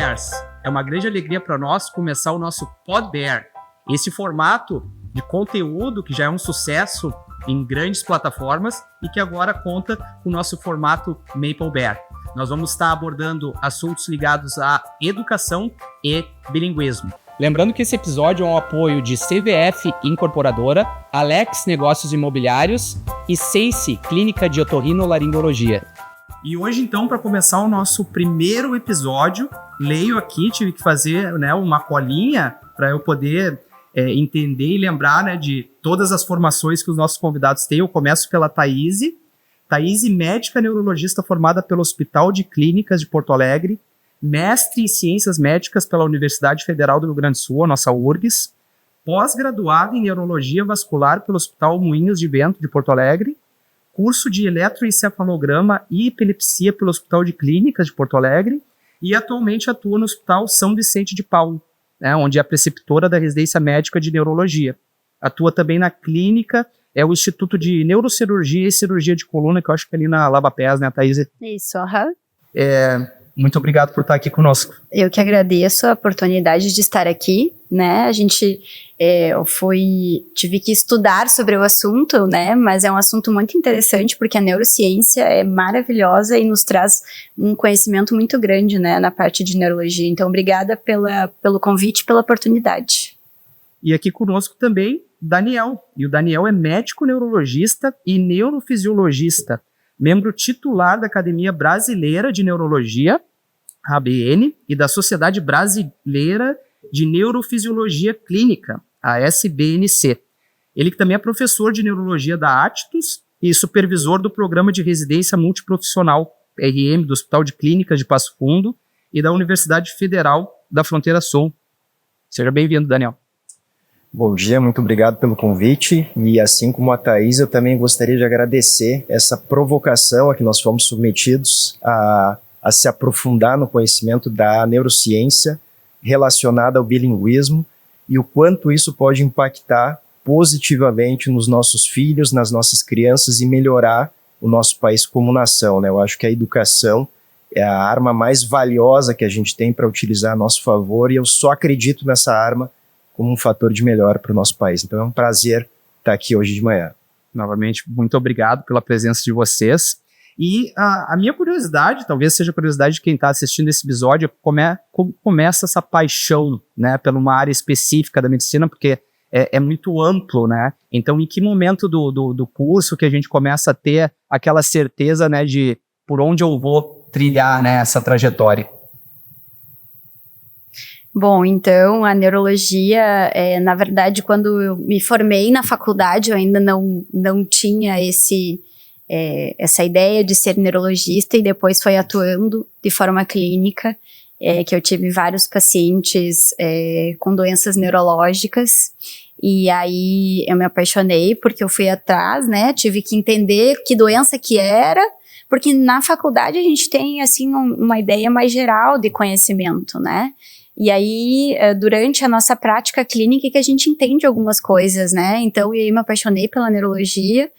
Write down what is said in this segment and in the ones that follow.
Bears. É uma grande alegria para nós começar o nosso Pod Bear. Esse formato de conteúdo que já é um sucesso em grandes plataformas e que agora conta com o nosso formato Maple Bear. Nós vamos estar abordando assuntos ligados à educação e bilinguismo. Lembrando que esse episódio é um apoio de CVF Incorporadora, Alex Negócios Imobiliários e Seice Clínica de Otorrinolaringologia. E hoje, então, para começar o nosso primeiro episódio, leio aqui, tive que fazer uma colinha para eu poder entender e lembrar de todas as formações que os nossos convidados têm. Eu começo pela Thaíse. Thaíse, médica neurologista formada pelo Hospital de Clínicas de Porto Alegre, mestre em Ciências Médicas pela Universidade Federal do Rio Grande do Sul, a nossa URGS, pós-graduada em Neurologia Vascular pelo Hospital Moinhos de Vento de Porto Alegre, curso de Eletroencefalograma e Epilepsia pelo Hospital de Clínicas de Porto Alegre e atualmente atua no Hospital São Vicente de Paulo, onde é a preceptora da residência médica de neurologia. Atua também na clínica, o Instituto de Neurocirurgia e Cirurgia de Coluna, que eu acho que é ali na Labapés, né, Thaís? Isso, aham. Muito obrigado por estar aqui conosco. Eu que agradeço a oportunidade de estar aqui, né, a gente tive que estudar sobre o assunto, né, mas é um assunto muito interessante porque a neurociência é maravilhosa e nos traz um conhecimento muito grande, né, na parte de neurologia. Então, obrigada pelo convite e pela oportunidade. E aqui conosco também, Daniel. E o Daniel é médico neurologista e neurofisiologista, membro titular da Academia Brasileira de Neurologia, ABN, e da Sociedade Brasileira de Neurofisiologia Clínica, a SBNC. Ele que também é professor de neurologia da Attus e supervisor do Programa de Residência Multiprofissional, RM, do Hospital de Clínicas de Passo Fundo e da Universidade Federal da Fronteira Sul. Seja bem-vindo, Daniel. Bom dia, muito obrigado pelo convite e assim como a Thaís, eu também gostaria de agradecer essa provocação a que nós fomos submetidos a se aprofundar no conhecimento da neurociência relacionada ao bilinguismo e o quanto isso pode impactar positivamente nos nossos filhos, nas nossas crianças e melhorar o nosso país como nação, né? Eu acho que a educação é a arma mais valiosa que a gente tem para utilizar a nosso favor e eu só acredito nessa arma como um fator de melhora para o nosso país. Então é um prazer estar aqui hoje de manhã. Novamente, muito obrigado pela presença de vocês. E a minha curiosidade, talvez seja a curiosidade de quem está assistindo esse episódio, como começa essa paixão, né, por uma área específica da medicina, porque é muito amplo, né? Então, em que momento do curso que a gente começa a ter aquela certeza, né, de por onde eu vou trilhar, né, essa trajetória? Bom, então, a neurologia, na verdade, quando eu me formei na faculdade, eu ainda não tinha essa ideia de ser neurologista e depois foi atuando de forma clínica, que eu tive vários pacientes com doenças neurológicas e aí eu me apaixonei porque eu fui atrás, né, tive que entender que doença que era, porque na faculdade a gente tem, assim, uma ideia mais geral de conhecimento, né, e aí, durante a nossa prática clínica que a gente entende algumas coisas, né, então eu me apaixonei pela neurologia,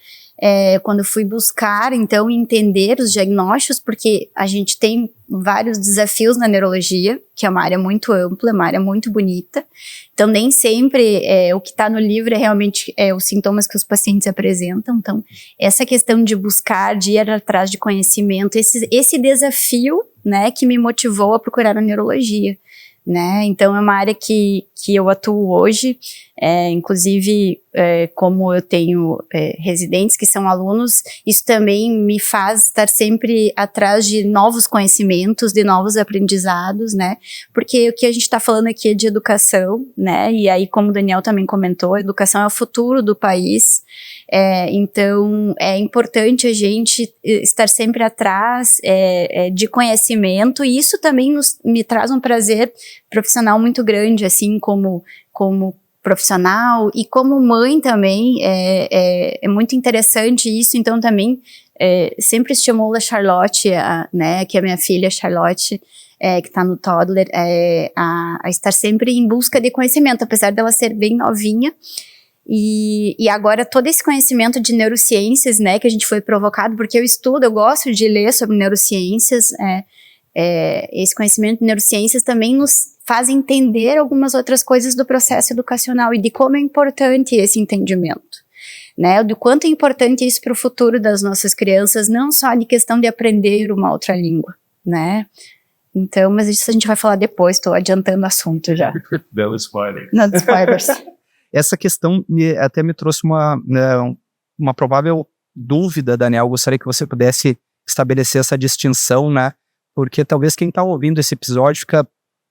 quando fui buscar, então, entender os diagnósticos, porque a gente tem vários desafios na neurologia, que é uma área muito ampla, é uma área muito bonita, então nem sempre o que está no livro é realmente os sintomas que os pacientes apresentam, então essa questão de buscar, de ir atrás de conhecimento, esse desafio, né, que me motivou a procurar a neurologia, né, então é uma área que eu atuo hoje, inclusive como eu tenho residentes que são alunos, isso também me faz estar sempre atrás de novos conhecimentos, de novos aprendizados, né, porque o que a gente está falando aqui é de educação, né, e aí como o Daniel também comentou, a educação é o futuro do país, então é importante a gente estar sempre atrás de conhecimento e isso também me traz um prazer profissional muito grande, assim como profissional e como mãe também, é muito interessante isso, então também sempre estimulo a Charlotte, né, que é a minha filha Charlotte, que está no toddler, a estar sempre em busca de conhecimento, apesar dela ser bem novinha, e agora todo esse conhecimento de neurociências, né, que a gente foi provocado, porque eu gosto de ler sobre neurociências, esse conhecimento de neurociências também nos faz entender algumas outras coisas do processo educacional e de como é importante esse entendimento, né? Do quanto é importante isso para o futuro das nossas crianças, não só de questão de aprender uma outra língua, né? Então, mas isso a gente vai falar depois, estou adiantando o assunto já. Belo spoiler. Não, spoilers. Essa questão até me trouxe uma provável dúvida, Daniel. Eu gostaria que você pudesse estabelecer essa distinção, né? Porque talvez quem está ouvindo esse episódio fica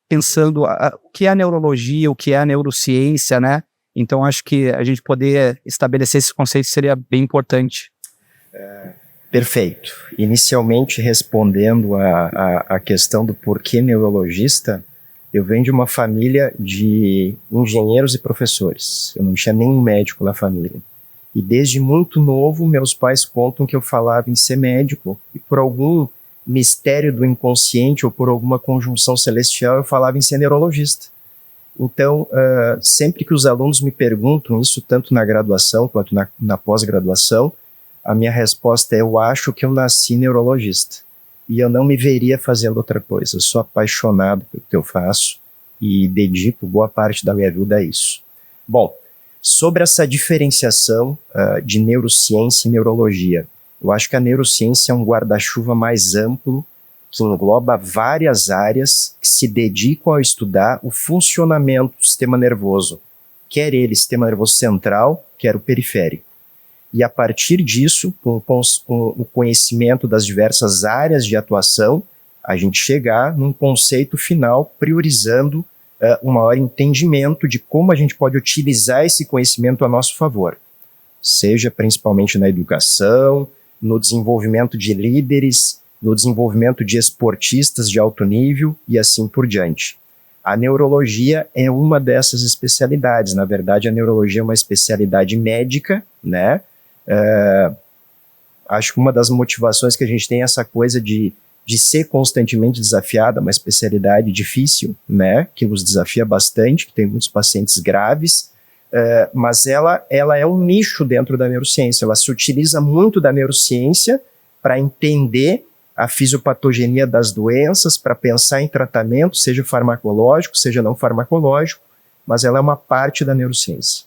pensando o que é a neurologia, o que é a neurociência, né? Então, acho que a gente poder estabelecer esse conceito seria bem importante. Perfeito. Inicialmente, respondendo a questão do porquê neurologista, eu venho de uma família de engenheiros e professores. Eu não tinha nenhum médico na família. E desde muito novo, meus pais contam que eu falava em ser médico. E por algum mistério do inconsciente ou por alguma conjunção celestial, eu falava em ser neurologista. Então, sempre que os alunos me perguntam isso, tanto na graduação quanto na pós-graduação, a minha resposta é: eu acho que eu nasci neurologista. E eu não me veria fazendo outra coisa. Eu sou apaixonado pelo que eu faço e dedico boa parte da minha vida a isso. Bom, sobre essa diferenciação de neurociência e neurologia, eu acho que a neurociência é um guarda-chuva mais amplo que engloba várias áreas que se dedicam a estudar o funcionamento do sistema nervoso, quer ele sistema nervoso central, quer o periférico. E a partir disso, com o conhecimento das diversas áreas de atuação, a gente chegar num conceito final priorizando um maior entendimento de como a gente pode utilizar esse conhecimento a nosso favor, seja principalmente na educação, no desenvolvimento de líderes, no desenvolvimento de esportistas de alto nível e assim por diante. A neurologia é uma dessas especialidades. Na verdade, a neurologia é uma especialidade médica, né? Acho que uma das motivações que a gente tem é essa coisa de ser constantemente desafiada, uma especialidade difícil, né? Que nos desafia bastante, que tem muitos pacientes graves, mas ela é um nicho dentro da neurociência. Ela se utiliza muito da neurociência para entender a fisiopatogenia das doenças, para pensar em tratamento, seja farmacológico, seja não farmacológico, mas ela é uma parte da neurociência.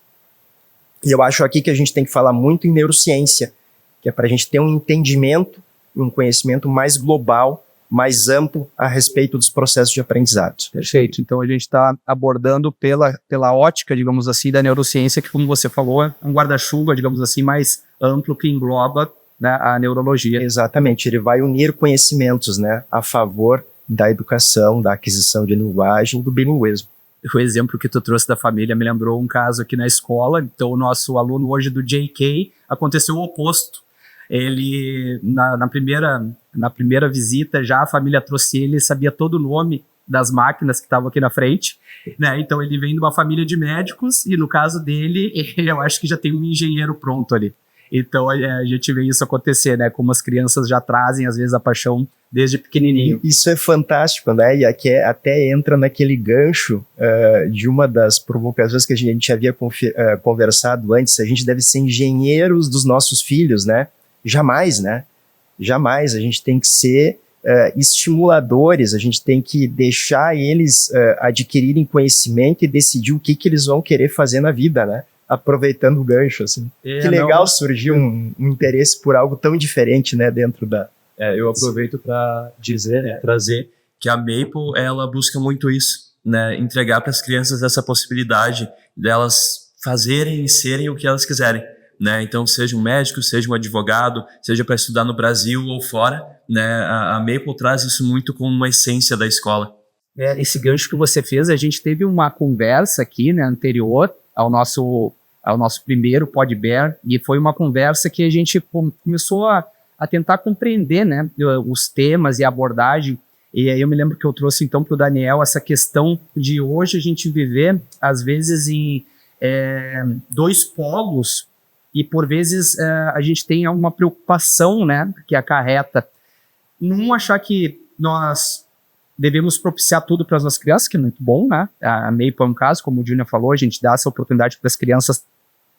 E eu acho aqui que a gente tem que falar muito em neurociência, que é para a gente ter um entendimento, um conhecimento mais global, mais amplo a respeito dos processos de aprendizado. Perfeito. Então a gente está abordando pela ótica, digamos assim, da neurociência, que, como você falou, é um guarda-chuva, digamos assim, mais amplo que engloba, né, a neurologia. Exatamente. Ele vai unir conhecimentos, né, a favor da educação, da aquisição de linguagem, do bilinguismo. O exemplo que tu trouxe da família me lembrou um caso aqui na escola. Então, o nosso aluno hoje do JK, aconteceu o oposto. Ele, na primeira visita, já a família trouxe ele, sabia todo o nome das máquinas que estavam aqui na frente, né? Então, ele vem de uma família de médicos e, no caso dele, eu acho que já tem um engenheiro pronto ali. Então, a gente vê isso acontecer, né? Como as crianças já trazem, às vezes, a paixão desde pequenininho. Isso é fantástico, né? E aqui até entra naquele gancho de uma das provocações que a gente havia conversado antes. A gente deve ser engenheiros dos nossos filhos, né? Jamais, né? Jamais. A gente tem que ser estimuladores, a gente tem que deixar eles adquirirem conhecimento e decidir o que eles vão querer fazer na vida, né? Aproveitando o gancho, assim. Que legal surgiu um interesse por algo tão diferente, né, dentro da... Eu aproveito para dizer, né, trazer que a Maple, ela busca muito isso, né, entregar para as crianças essa possibilidade delas fazerem e serem o que elas quiserem, né, então seja um médico, seja um advogado, seja para estudar no Brasil ou fora, né, a Maple traz isso muito como uma essência da escola. Esse gancho que você fez, a gente teve uma conversa aqui, né, anterior ao nosso primeiro PodBear, e foi uma conversa que a gente começou a tentar compreender, né, os temas e a abordagem. E aí eu me lembro que eu trouxe então para o Daniel essa questão de hoje a gente viver, às vezes, em dois polos, e por vezes a gente tem alguma preocupação, né, que acarreta. Não achar que nós devemos propiciar tudo para as nossas crianças, que é muito bom, né? A Maple é um caso, como o Júnior falou, a gente dá essa oportunidade para as crianças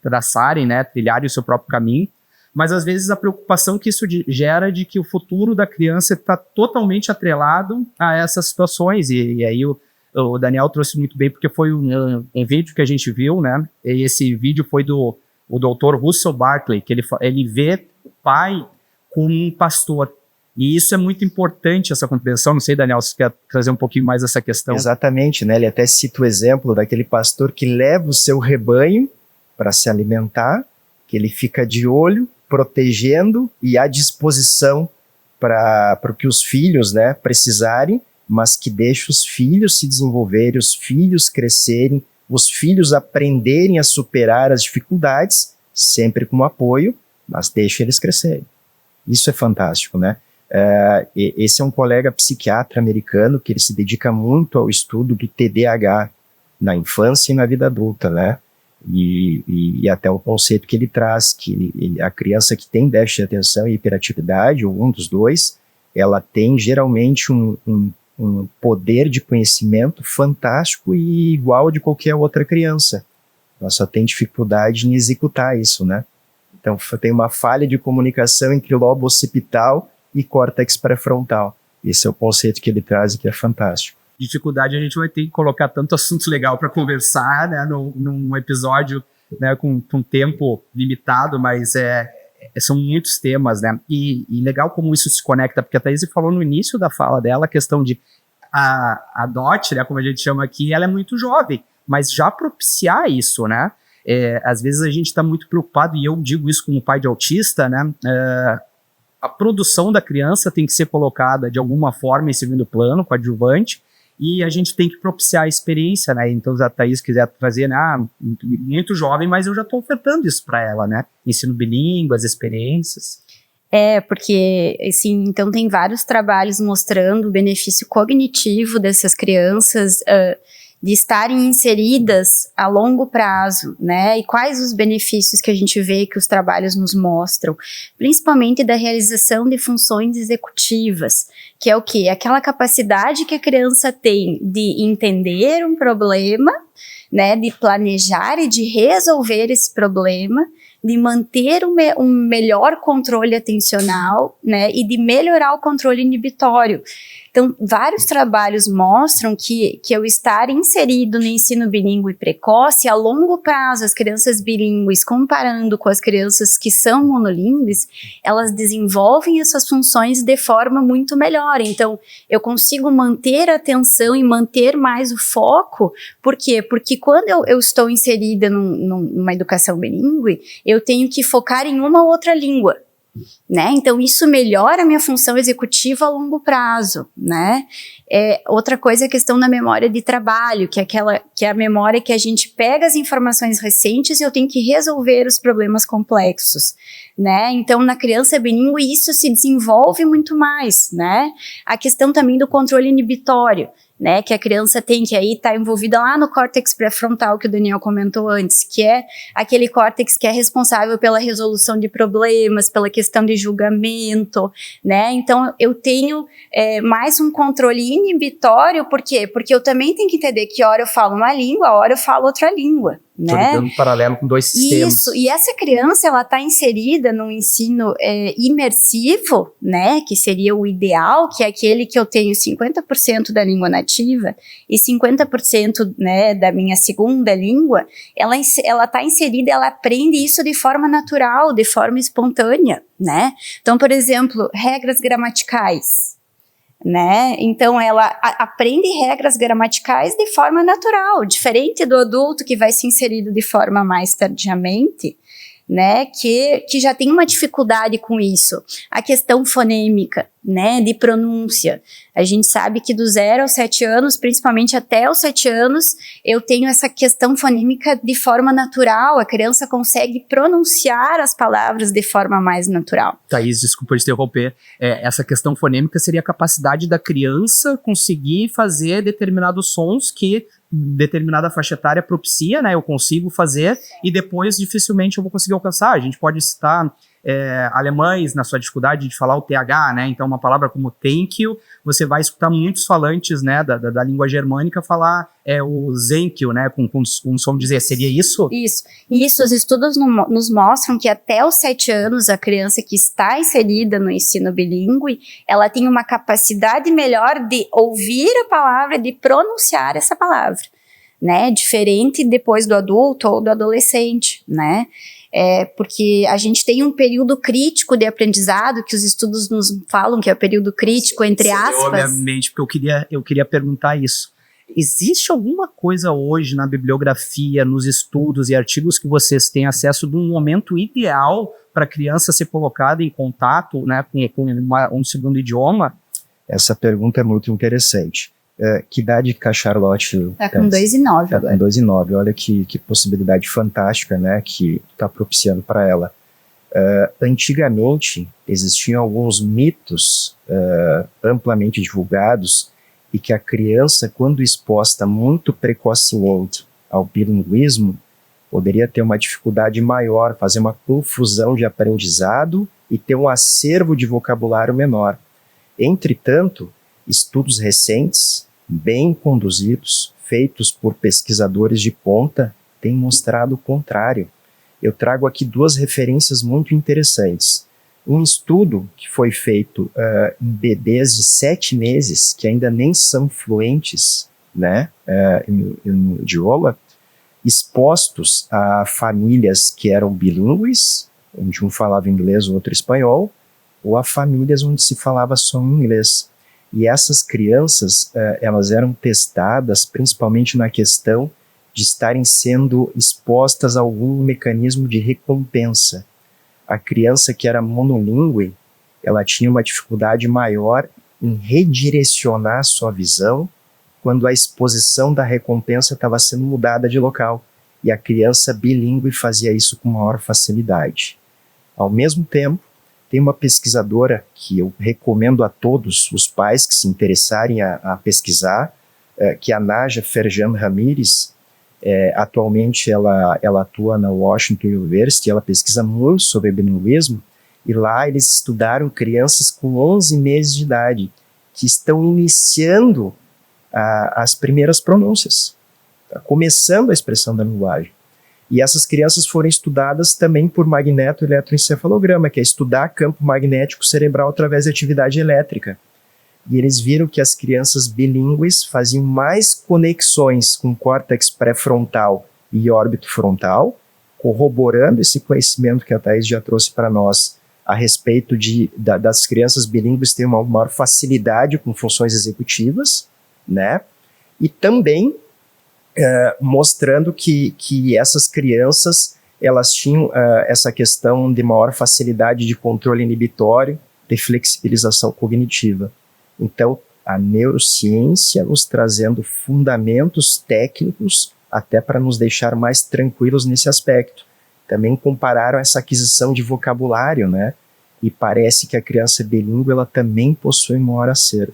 traçarem, né, trilharem o seu próprio caminho, mas às vezes a preocupação que isso gera de que o futuro da criança está totalmente atrelado a essas situações, e aí o Daniel trouxe muito bem, porque foi um vídeo que a gente viu, né, e esse vídeo foi do Dr. Russell Barkley, que ele vê o pai como um pastor, e isso é muito importante, essa compreensão. Não sei, Daniel, se você quer trazer um pouquinho mais essa questão. Exatamente, né, ele até cita o exemplo daquele pastor que leva o seu rebanho para se alimentar, que ele fica de olho, protegendo e à disposição para o que os filhos, né, precisarem, mas que deixa os filhos se desenvolverem, os filhos crescerem, os filhos aprenderem a superar as dificuldades, sempre com apoio, mas deixa eles crescerem. Isso é fantástico, né? Esse é um colega psiquiatra americano que ele se dedica muito ao estudo do TDAH na infância e na vida adulta, né? E até o conceito que ele traz, que a criança que tem déficit de atenção e hiperatividade, ou um dos dois, ela tem geralmente um poder de conhecimento fantástico e igual de qualquer outra criança. Ela só tem dificuldade em executar isso, né? Então tem uma falha de comunicação entre lobo occipital e córtex pré-frontal. Esse é o conceito que ele traz e que é fantástico. Dificuldade, a gente vai ter que colocar tanto assunto legal para conversar, né, num episódio, né, com tempo limitado, mas são muitos temas, né, e legal como isso se conecta, porque a Thaís falou no início da fala dela a questão de a DOT, né, como a gente chama aqui, ela é muito jovem, mas já propiciar isso, né, às vezes a gente está muito preocupado, e eu digo isso como pai de autista, né, a produção da criança tem que ser colocada de alguma forma em segundo plano, coadjuvante, e a gente tem que propiciar a experiência, né? Então, se a Thaís quiser trazer, né, muito jovem, mas eu já estou ofertando isso para ela, né? Ensino bilíngue, as experiências. Porque, assim, então tem vários trabalhos mostrando o benefício cognitivo dessas crianças, de estarem inseridas a longo prazo, né? E quais os benefícios que a gente vê que os trabalhos nos mostram, principalmente da realização de funções executivas, que é o quê? Aquela capacidade que a criança tem de entender um problema, né? De planejar e de resolver esse problema, de manter um melhor controle atencional, né? E de melhorar o controle inibitório. Então, vários trabalhos mostram que eu estar inserido no ensino bilíngue precoce, a longo prazo, as crianças bilíngues, comparando com as crianças que são monolíngues, elas desenvolvem essas funções de forma muito melhor. Então, eu consigo manter a atenção e manter mais o foco. Por quê? Porque quando eu estou inserida numa educação bilíngue, eu tenho que focar em uma ou outra língua. Né? Então isso melhora a minha função executiva a longo prazo, né? Outra coisa é a questão da memória de trabalho, que é a memória que a gente pega as informações recentes e eu tenho que resolver os problemas complexos, né? Então na criança bilíngue isso se desenvolve muito mais, né? A questão também do controle inibitório, né, que a criança tem, que aí está envolvida lá no córtex pré-frontal que o Daniel comentou antes, que é aquele córtex que é responsável pela resolução de problemas, pela questão de julgamento, né, então eu tenho mais um controle inibitório, por quê? Porque eu também tenho que entender que hora eu falo uma língua, a hora eu falo outra língua, né? Tô ligando paralelo com dois sistemas. Isso, e essa criança, ela está inserida num ensino imersivo, né, que seria o ideal, que é aquele que eu tenho 50% da língua nativa e 50%, né, da minha segunda língua, ela está inserida, ela aprende isso de forma natural, de forma espontânea, né? Então, por exemplo, regras gramaticais, né? Então ela aprende regras gramaticais de forma natural, diferente do adulto que vai se inserido de forma mais tardiamente, né? Que já tem uma dificuldade com isso. A questão fonêmica, né? De pronúncia. A gente sabe que do 0 aos 7 anos, principalmente até os 7 anos, eu tenho essa questão fonêmica de forma natural. A criança consegue pronunciar as palavras de forma mais natural. Thaís, desculpa te interromper. Essa questão fonêmica seria a capacidade da criança conseguir fazer determinados sons que determinada faixa etária propicia, né? Eu consigo fazer e depois dificilmente eu vou conseguir alcançar. A gente pode citar alemães na sua dificuldade de falar o TH, né? Então, uma palavra como thank you, você vai escutar muitos falantes, né, da língua germânica falar o thank you, né, com um som de Z. Seria isso? Isso, os estudos nos mostram que até os 7 anos, a criança que está inserida no ensino bilíngue, ela tem uma capacidade melhor de ouvir a palavra, de pronunciar essa palavra, né? Diferente depois do adulto ou do adolescente, né? Porque a gente tem um período crítico de aprendizado, que os estudos nos falam que é o período crítico, entre aspas. Obviamente, porque eu queria perguntar isso. Existe alguma coisa hoje na bibliografia, nos estudos e artigos que vocês têm acesso de um momento ideal para a criança ser colocada em contato, né, com um segundo idioma? Essa pergunta é muito interessante. Que idade que a Charlotte Está com 2 e 9 tá agora. com 2 e 9. Olha que possibilidade fantástica, né, que está propiciando para ela. Antigamente, existiam alguns mitos amplamente divulgados e que a criança, quando exposta muito precocemente ao bilinguismo, poderia ter uma dificuldade maior, fazer uma confusão de aprendizado e ter um acervo de vocabulário menor. Entretanto, estudos recentes, bem conduzidos, feitos por pesquisadores de ponta, têm mostrado o contrário. Eu trago aqui 2 referências muito interessantes. Um estudo que foi feito em bebês de 7 meses, que ainda nem são fluentes, né, no idioma, expostos a famílias que eram bilíngues, onde um falava inglês, o outro espanhol, ou a famílias onde se falava só inglês. E essas crianças, elas eram testadas principalmente na questão de estarem sendo expostas a algum mecanismo de recompensa. A criança que era monolíngue, ela tinha uma dificuldade maior em redirecionar sua visão quando a exposição da recompensa estava sendo mudada de local. E a criança bilíngue fazia isso com maior facilidade. Ao mesmo tempo, tem uma pesquisadora que eu recomendo a todos os pais que se interessarem a pesquisar, que é a Naja Ferjan Ramírez. Atualmente ela atua na Washington University, ela pesquisa muito sobre bilinguismo, e lá eles estudaram crianças com 11 meses de idade, que estão iniciando as primeiras pronúncias, começando a expressão da linguagem. E essas crianças foram estudadas também por magneto-eletroencefalograma, que é estudar campo magnético cerebral através de atividade elétrica. E eles viram que as crianças bilíngues faziam mais conexões com o córtex pré-frontal e órbito frontal, corroborando esse conhecimento que a Thaís já trouxe para nós a respeito das crianças bilíngues terem uma maior facilidade com funções executivas, né? E também mostrando que essas crianças, elas tinham essa questão de maior facilidade de controle inibitório, de flexibilização cognitiva. Então, a neurociência nos trazendo fundamentos técnicos até para nos deixar mais tranquilos nesse aspecto. Também compararam essa aquisição de vocabulário, né? E parece que a criança bilíngue, ela também possui maior acervo.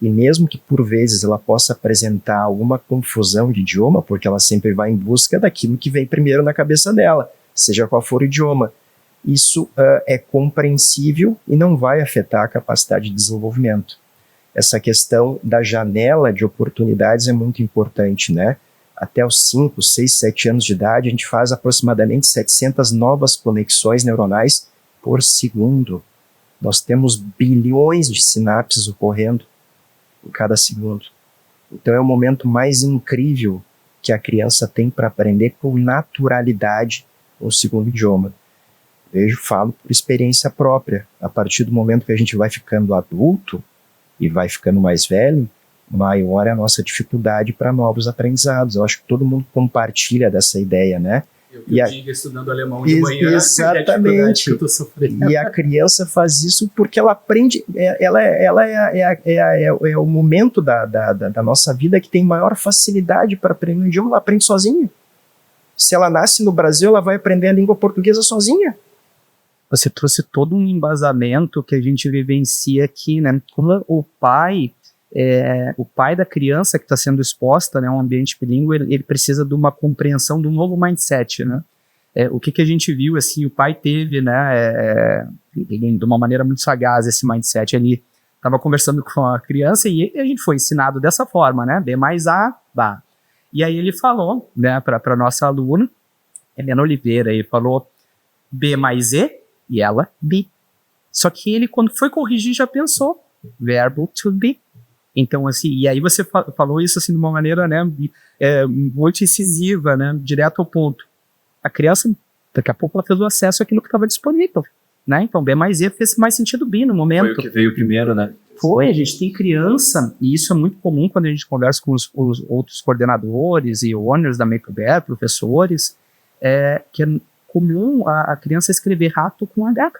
E mesmo que por vezes ela possa apresentar alguma confusão de idioma, porque ela sempre vai em busca daquilo que vem primeiro na cabeça dela, seja qual for o idioma, isso é compreensível e não vai afetar a capacidade de desenvolvimento. Essa questão da janela de oportunidades é muito importante, né? Até os 5, 6, 7 anos de idade, a gente faz aproximadamente 700 novas conexões neuronais por segundo. Nós temos bilhões de sinapses ocorrendo em cada segundo. Então é o momento mais incrível que a criança tem para aprender com naturalidade o segundo idioma. Falo por experiência própria. A partir do momento que a gente vai ficando adulto e vai ficando mais velho, maior é a nossa dificuldade para novos aprendizados. Eu acho que todo mundo compartilha dessa ideia, né? Eu digo estudando alemão de manhã. Exatamente. Que eu tô sofrendo. E a criança faz isso porque ela aprende, ela é o momento da nossa vida que tem maior facilidade para aprender o idioma, ela aprende sozinha. Se ela nasce no Brasil, ela vai aprender a língua portuguesa sozinha. Você trouxe todo um embasamento que a gente vivencia aqui, né? Como o pai da criança que está sendo exposta, né, a um ambiente bilíngue, ele precisa de uma compreensão de um novo mindset, né? o que a gente viu, assim, o pai teve, né, de uma maneira muito sagaz esse mindset. Ele estava conversando com a criança e a gente foi ensinado dessa forma, né, B mais A, Bá. E aí ele falou, né, para nossa aluna, Helena Oliveira, ele falou B mais E e ela B. Só que ele, quando foi corrigir, já pensou verbo to be. Então, assim, e aí você falou isso, assim, de uma maneira, né, muito incisiva, né, direto ao ponto. A criança, daqui a pouco, ela fez o acesso àquilo que estava disponível, né, então B mais E fez mais sentido B no momento. Foi o que veio primeiro, né? A gente tem criança, e isso é muito comum quando a gente conversa com os outros coordenadores e owners da MakeBear, professores, que é comum a criança escrever rato com H,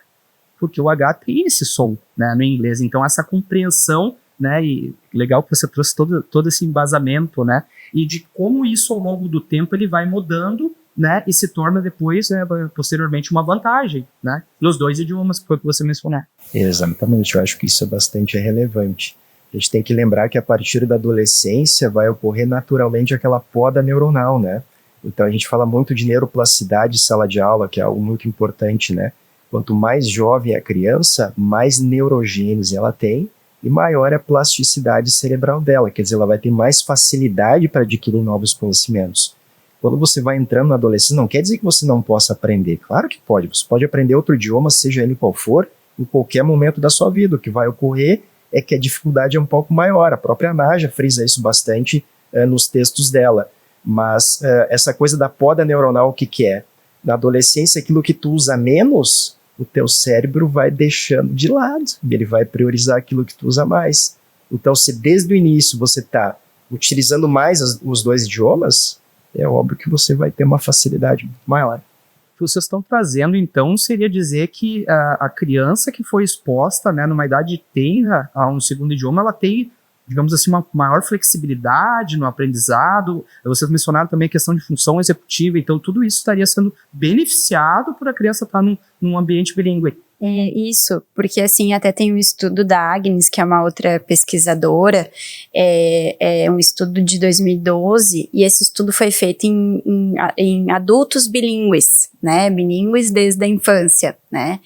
porque o H tem esse som, né, no inglês. Então, essa compreensão, né, e legal que você trouxe todo esse embasamento, né, e de como isso ao longo do tempo ele vai mudando, né, e se torna depois, né, posteriormente, uma vantagem, né, nos dois idiomas, que foi o que você mencionou. Exatamente, eu acho que isso é bastante relevante. A gente tem que lembrar que a partir da adolescência vai ocorrer naturalmente aquela poda neuronal, né? Então a gente fala muito de neuroplasticidade em sala de aula, que é algo muito importante, né? Quanto mais jovem a criança, mais neurogênese ela tem e maior é a plasticidade cerebral dela, quer dizer, ela vai ter mais facilidade para adquirir novos conhecimentos. Quando você vai entrando na adolescência, não quer dizer que você não possa aprender, claro que pode, você pode aprender outro idioma, seja ele qual for, em qualquer momento da sua vida. O que vai ocorrer é que a dificuldade é um pouco maior, a própria Naja frisa isso bastante nos textos dela, mas essa coisa da poda neuronal, o que é? Na adolescência, aquilo que tu usa menos, o teu cérebro vai deixando de lado, e ele vai priorizar aquilo que tu usa mais. Então, se desde o início você está utilizando mais os dois idiomas, é óbvio que você vai ter uma facilidade muito maior. O que vocês estão trazendo, então, seria dizer que a criança que foi exposta, né, numa idade tenra a um segundo idioma, ela tem, digamos assim, uma maior flexibilidade no aprendizado. Vocês mencionaram também a questão de função executiva, então tudo isso estaria sendo beneficiado por a criança estar num ambiente bilíngue. Isso, porque assim, até tem um estudo da Agnes, que é uma outra pesquisadora, é um estudo de 2012, e esse estudo foi feito em adultos bilíngues, né, bilíngues desde a infância, né,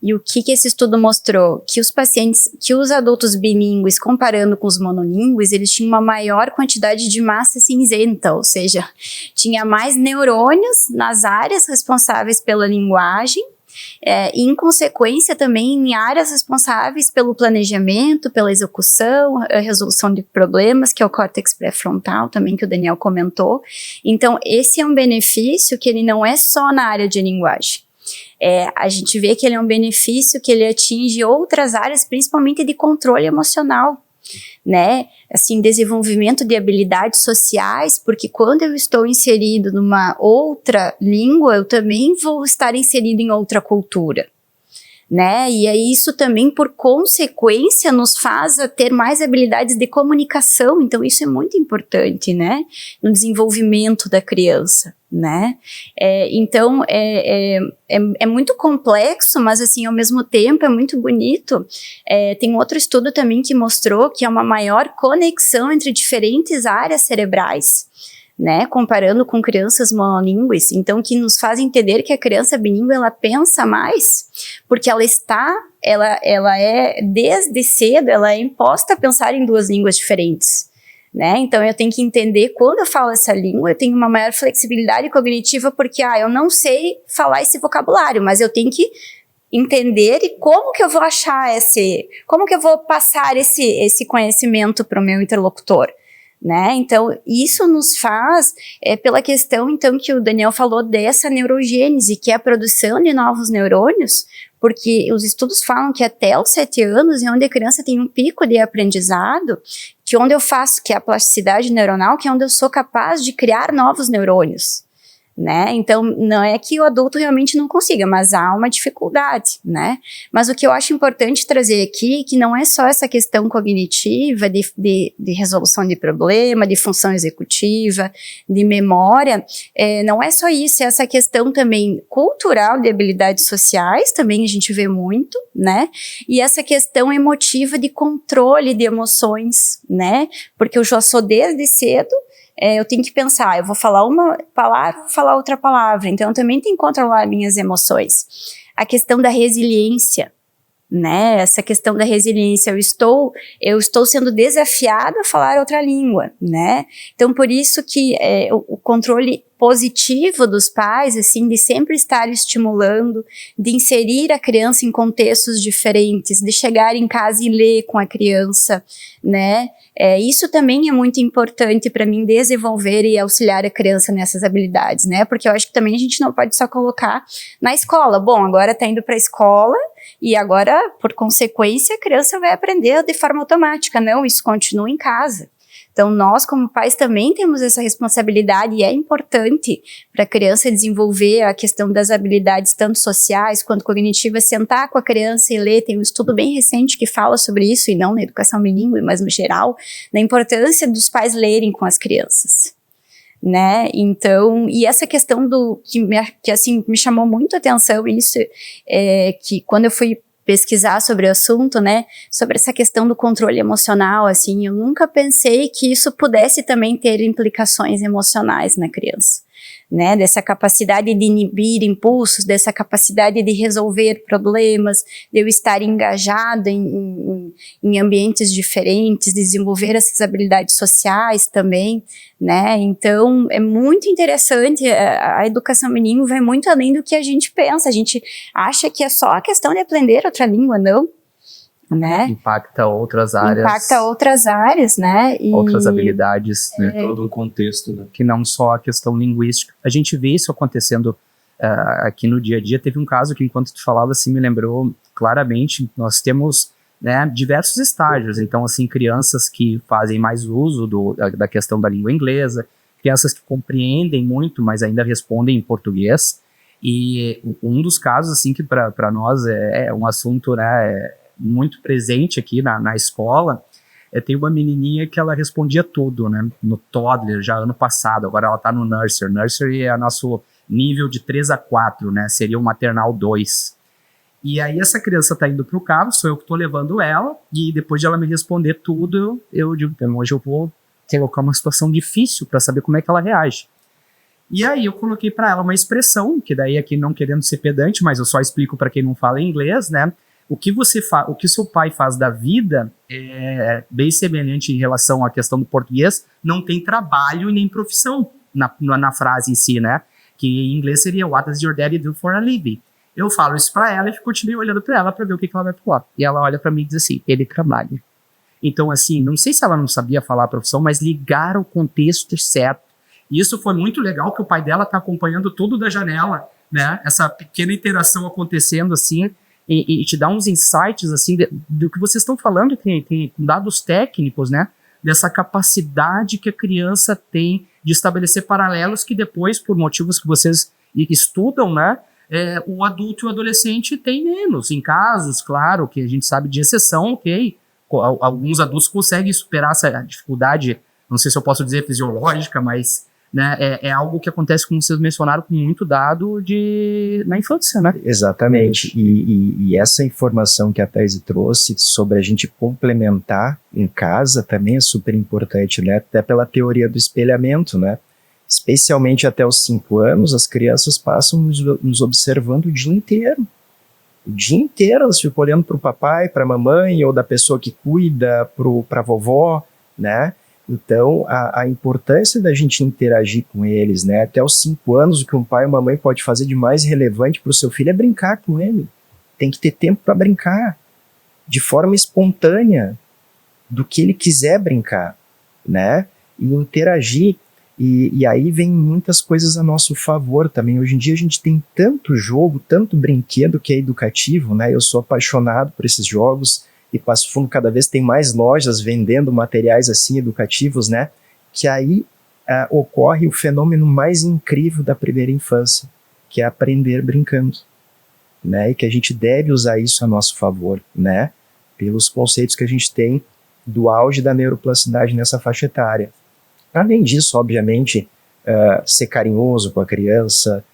e o que esse estudo mostrou? Que os adultos bilíngues, comparando com os monolíngues, eles tinham uma maior quantidade de massa cinzenta, ou seja, tinha mais neurônios nas áreas responsáveis pela linguagem, e em consequência também em áreas responsáveis pelo planejamento, pela execução, a resolução de problemas, que é o córtex pré-frontal também, que o Daniel comentou. Então, esse é um benefício que ele não é só na área de linguagem. A gente vê que ele é um benefício que ele atinge outras áreas, principalmente de controle emocional, né, assim, desenvolvimento de habilidades sociais, porque quando eu estou inserido numa outra língua, eu também vou estar inserido em outra cultura, né, e aí isso também, por consequência, nos faz ter mais habilidades de comunicação, então isso é muito importante, né, no desenvolvimento da criança, né, então é muito complexo, mas assim, ao mesmo tempo é muito bonito. Tem outro estudo também que mostrou que há uma maior conexão entre diferentes áreas cerebrais, né, comparando com crianças monolíngues, então que nos faz entender que a criança bilíngue, ela pensa mais, porque ela é, desde cedo, ela é imposta a pensar em duas línguas diferentes, né, então eu tenho que entender, quando eu falo essa língua, eu tenho uma maior flexibilidade cognitiva, porque, eu não sei falar esse vocabulário, mas eu tenho que entender e como que eu vou como que eu vou passar esse conhecimento para o meu interlocutor, né, então isso nos faz, pela questão então que o Daniel falou dessa neurogênese, que é a produção de novos neurônios, porque os estudos falam que até os 7 anos é onde a criança tem um pico de aprendizado, que onde eu faço, que é a plasticidade neuronal, que é onde eu sou capaz de criar novos neurônios, né, então não é que o adulto realmente não consiga, mas há uma dificuldade, né, mas o que eu acho importante trazer aqui, que não é só essa questão cognitiva de resolução de problema, de função executiva, de memória, não é só isso, é essa questão também cultural de habilidades sociais, também a gente vê muito, né, e essa questão emotiva de controle de emoções, né, porque eu já sou desde cedo eu tenho que pensar, eu vou falar uma palavra, vou falar outra palavra, então eu também tenho que controlar minhas emoções. A questão da resiliência, né? Essa questão da resiliência, eu estou sendo desafiada a falar outra língua, né? Então, por isso que o controle positivo dos pais, assim, de sempre estar estimulando, de inserir a criança em contextos diferentes, de chegar em casa e ler com a criança, né? Isso também é muito importante para mim, desenvolver e auxiliar a criança nessas habilidades, né? Porque eu acho que também a gente não pode só colocar na escola. Bom, agora tá indo para a escola e agora, por consequência, a criança vai aprender de forma automática. Não, isso continua em casa. Então, nós, como pais, também temos essa responsabilidade e é importante para a criança desenvolver a questão das habilidades, tanto sociais quanto cognitivas, sentar com a criança e ler. Tem um estudo bem recente que fala sobre isso, e não na educação bilíngue, mas no geral, na importância dos pais lerem com as crianças, né? Então, e essa questão que assim, me chamou muito a atenção, isso, que quando eu fui pesquisar sobre o assunto, né, sobre essa questão do controle emocional, assim, eu nunca pensei que isso pudesse também ter implicações emocionais na criança, né, dessa capacidade de inibir impulsos, dessa capacidade de resolver problemas, de eu estar engajada em ambientes diferentes, desenvolver essas habilidades sociais também, né, então é muito interessante, a educação bilíngue vai muito além do que a gente pensa, a gente acha que é só a questão de aprender outra língua, não, né? Impacta outras áreas. Impacta outras áreas, né? Outras habilidades, né? Todo um contexto, né? Que não só a questão linguística. A gente vê isso acontecendo aqui no dia a dia. Teve um caso que, enquanto tu falava, assim, me lembrou claramente. Nós temos, né, diversos estágios. Então, assim, crianças que fazem mais uso da questão da língua inglesa, crianças que compreendem muito, mas ainda respondem em português. E um dos casos, assim, que para nós é um assunto, né, muito presente aqui na escola, tem uma menininha que ela respondia tudo, né, no toddler, já ano passado, agora ela tá no nursery. Nursery é nosso nível de 3 a 4, né, seria o maternal 2. E aí essa criança tá indo pro carro, sou eu que tô levando ela, e depois de ela me responder tudo, eu digo, então hoje eu vou colocar uma situação difícil para saber como é que ela reage. E aí eu coloquei para ela uma expressão, que daí aqui não querendo ser pedante, mas eu só explico para quem não fala inglês, né, o que seu pai faz da vida é bem semelhante em relação à questão do português, não tem trabalho e nem profissão na frase em si, né? Que em inglês seria What does your daddy do for a living? Eu falo isso pra ela e continuo olhando pra ela pra ver o que ela vai falar. E ela olha pra mim e diz assim, ele trabalha. Então, assim, não sei se ela não sabia falar a profissão, mas ligar o contexto certo. E isso foi muito legal, que o pai dela tá acompanhando tudo da janela, né? Essa pequena interação acontecendo, assim, e te dá uns insights, assim, do que vocês estão falando, tem dados técnicos, né, dessa capacidade que a criança tem de estabelecer paralelos que depois, por motivos que vocês estudam, né, o adulto e o adolescente tem menos, em casos, claro, que a gente sabe de exceção, ok, alguns adultos conseguem superar essa dificuldade, não sei se eu posso dizer fisiológica, mas... né, é algo que acontece, como vocês mencionaram, com muito dado na infância, né? Exatamente, e essa informação que a Thaís trouxe sobre a gente complementar em casa também é super importante, né? Até pela teoria do espelhamento, né? Especialmente até os 5 anos, as crianças passam nos observando o dia inteiro. O dia inteiro elas ficam olhando para o papai, para a mamãe, ou da pessoa que cuida, para a vovó, né? Então, a importância da gente interagir com eles, né? Até os 5 anos, o que um pai ou uma mãe pode fazer de mais relevante para o seu filho é brincar com ele. Tem que ter tempo para brincar, de forma espontânea, do que ele quiser brincar, né? E interagir. E aí vem muitas coisas a nosso favor também. Hoje em dia a gente tem tanto jogo, tanto brinquedo que é educativo, né? Eu sou apaixonado por esses jogos. E Passo Fundo cada vez tem mais lojas vendendo materiais assim educativos, né? Que aí ocorre o fenômeno mais incrível da primeira infância, que é aprender brincando, né? E que a gente deve usar isso a nosso favor, né? Pelos conceitos que a gente tem do auge da neuroplasticidade nessa faixa etária. Além disso, obviamente, ser carinhoso com a criança,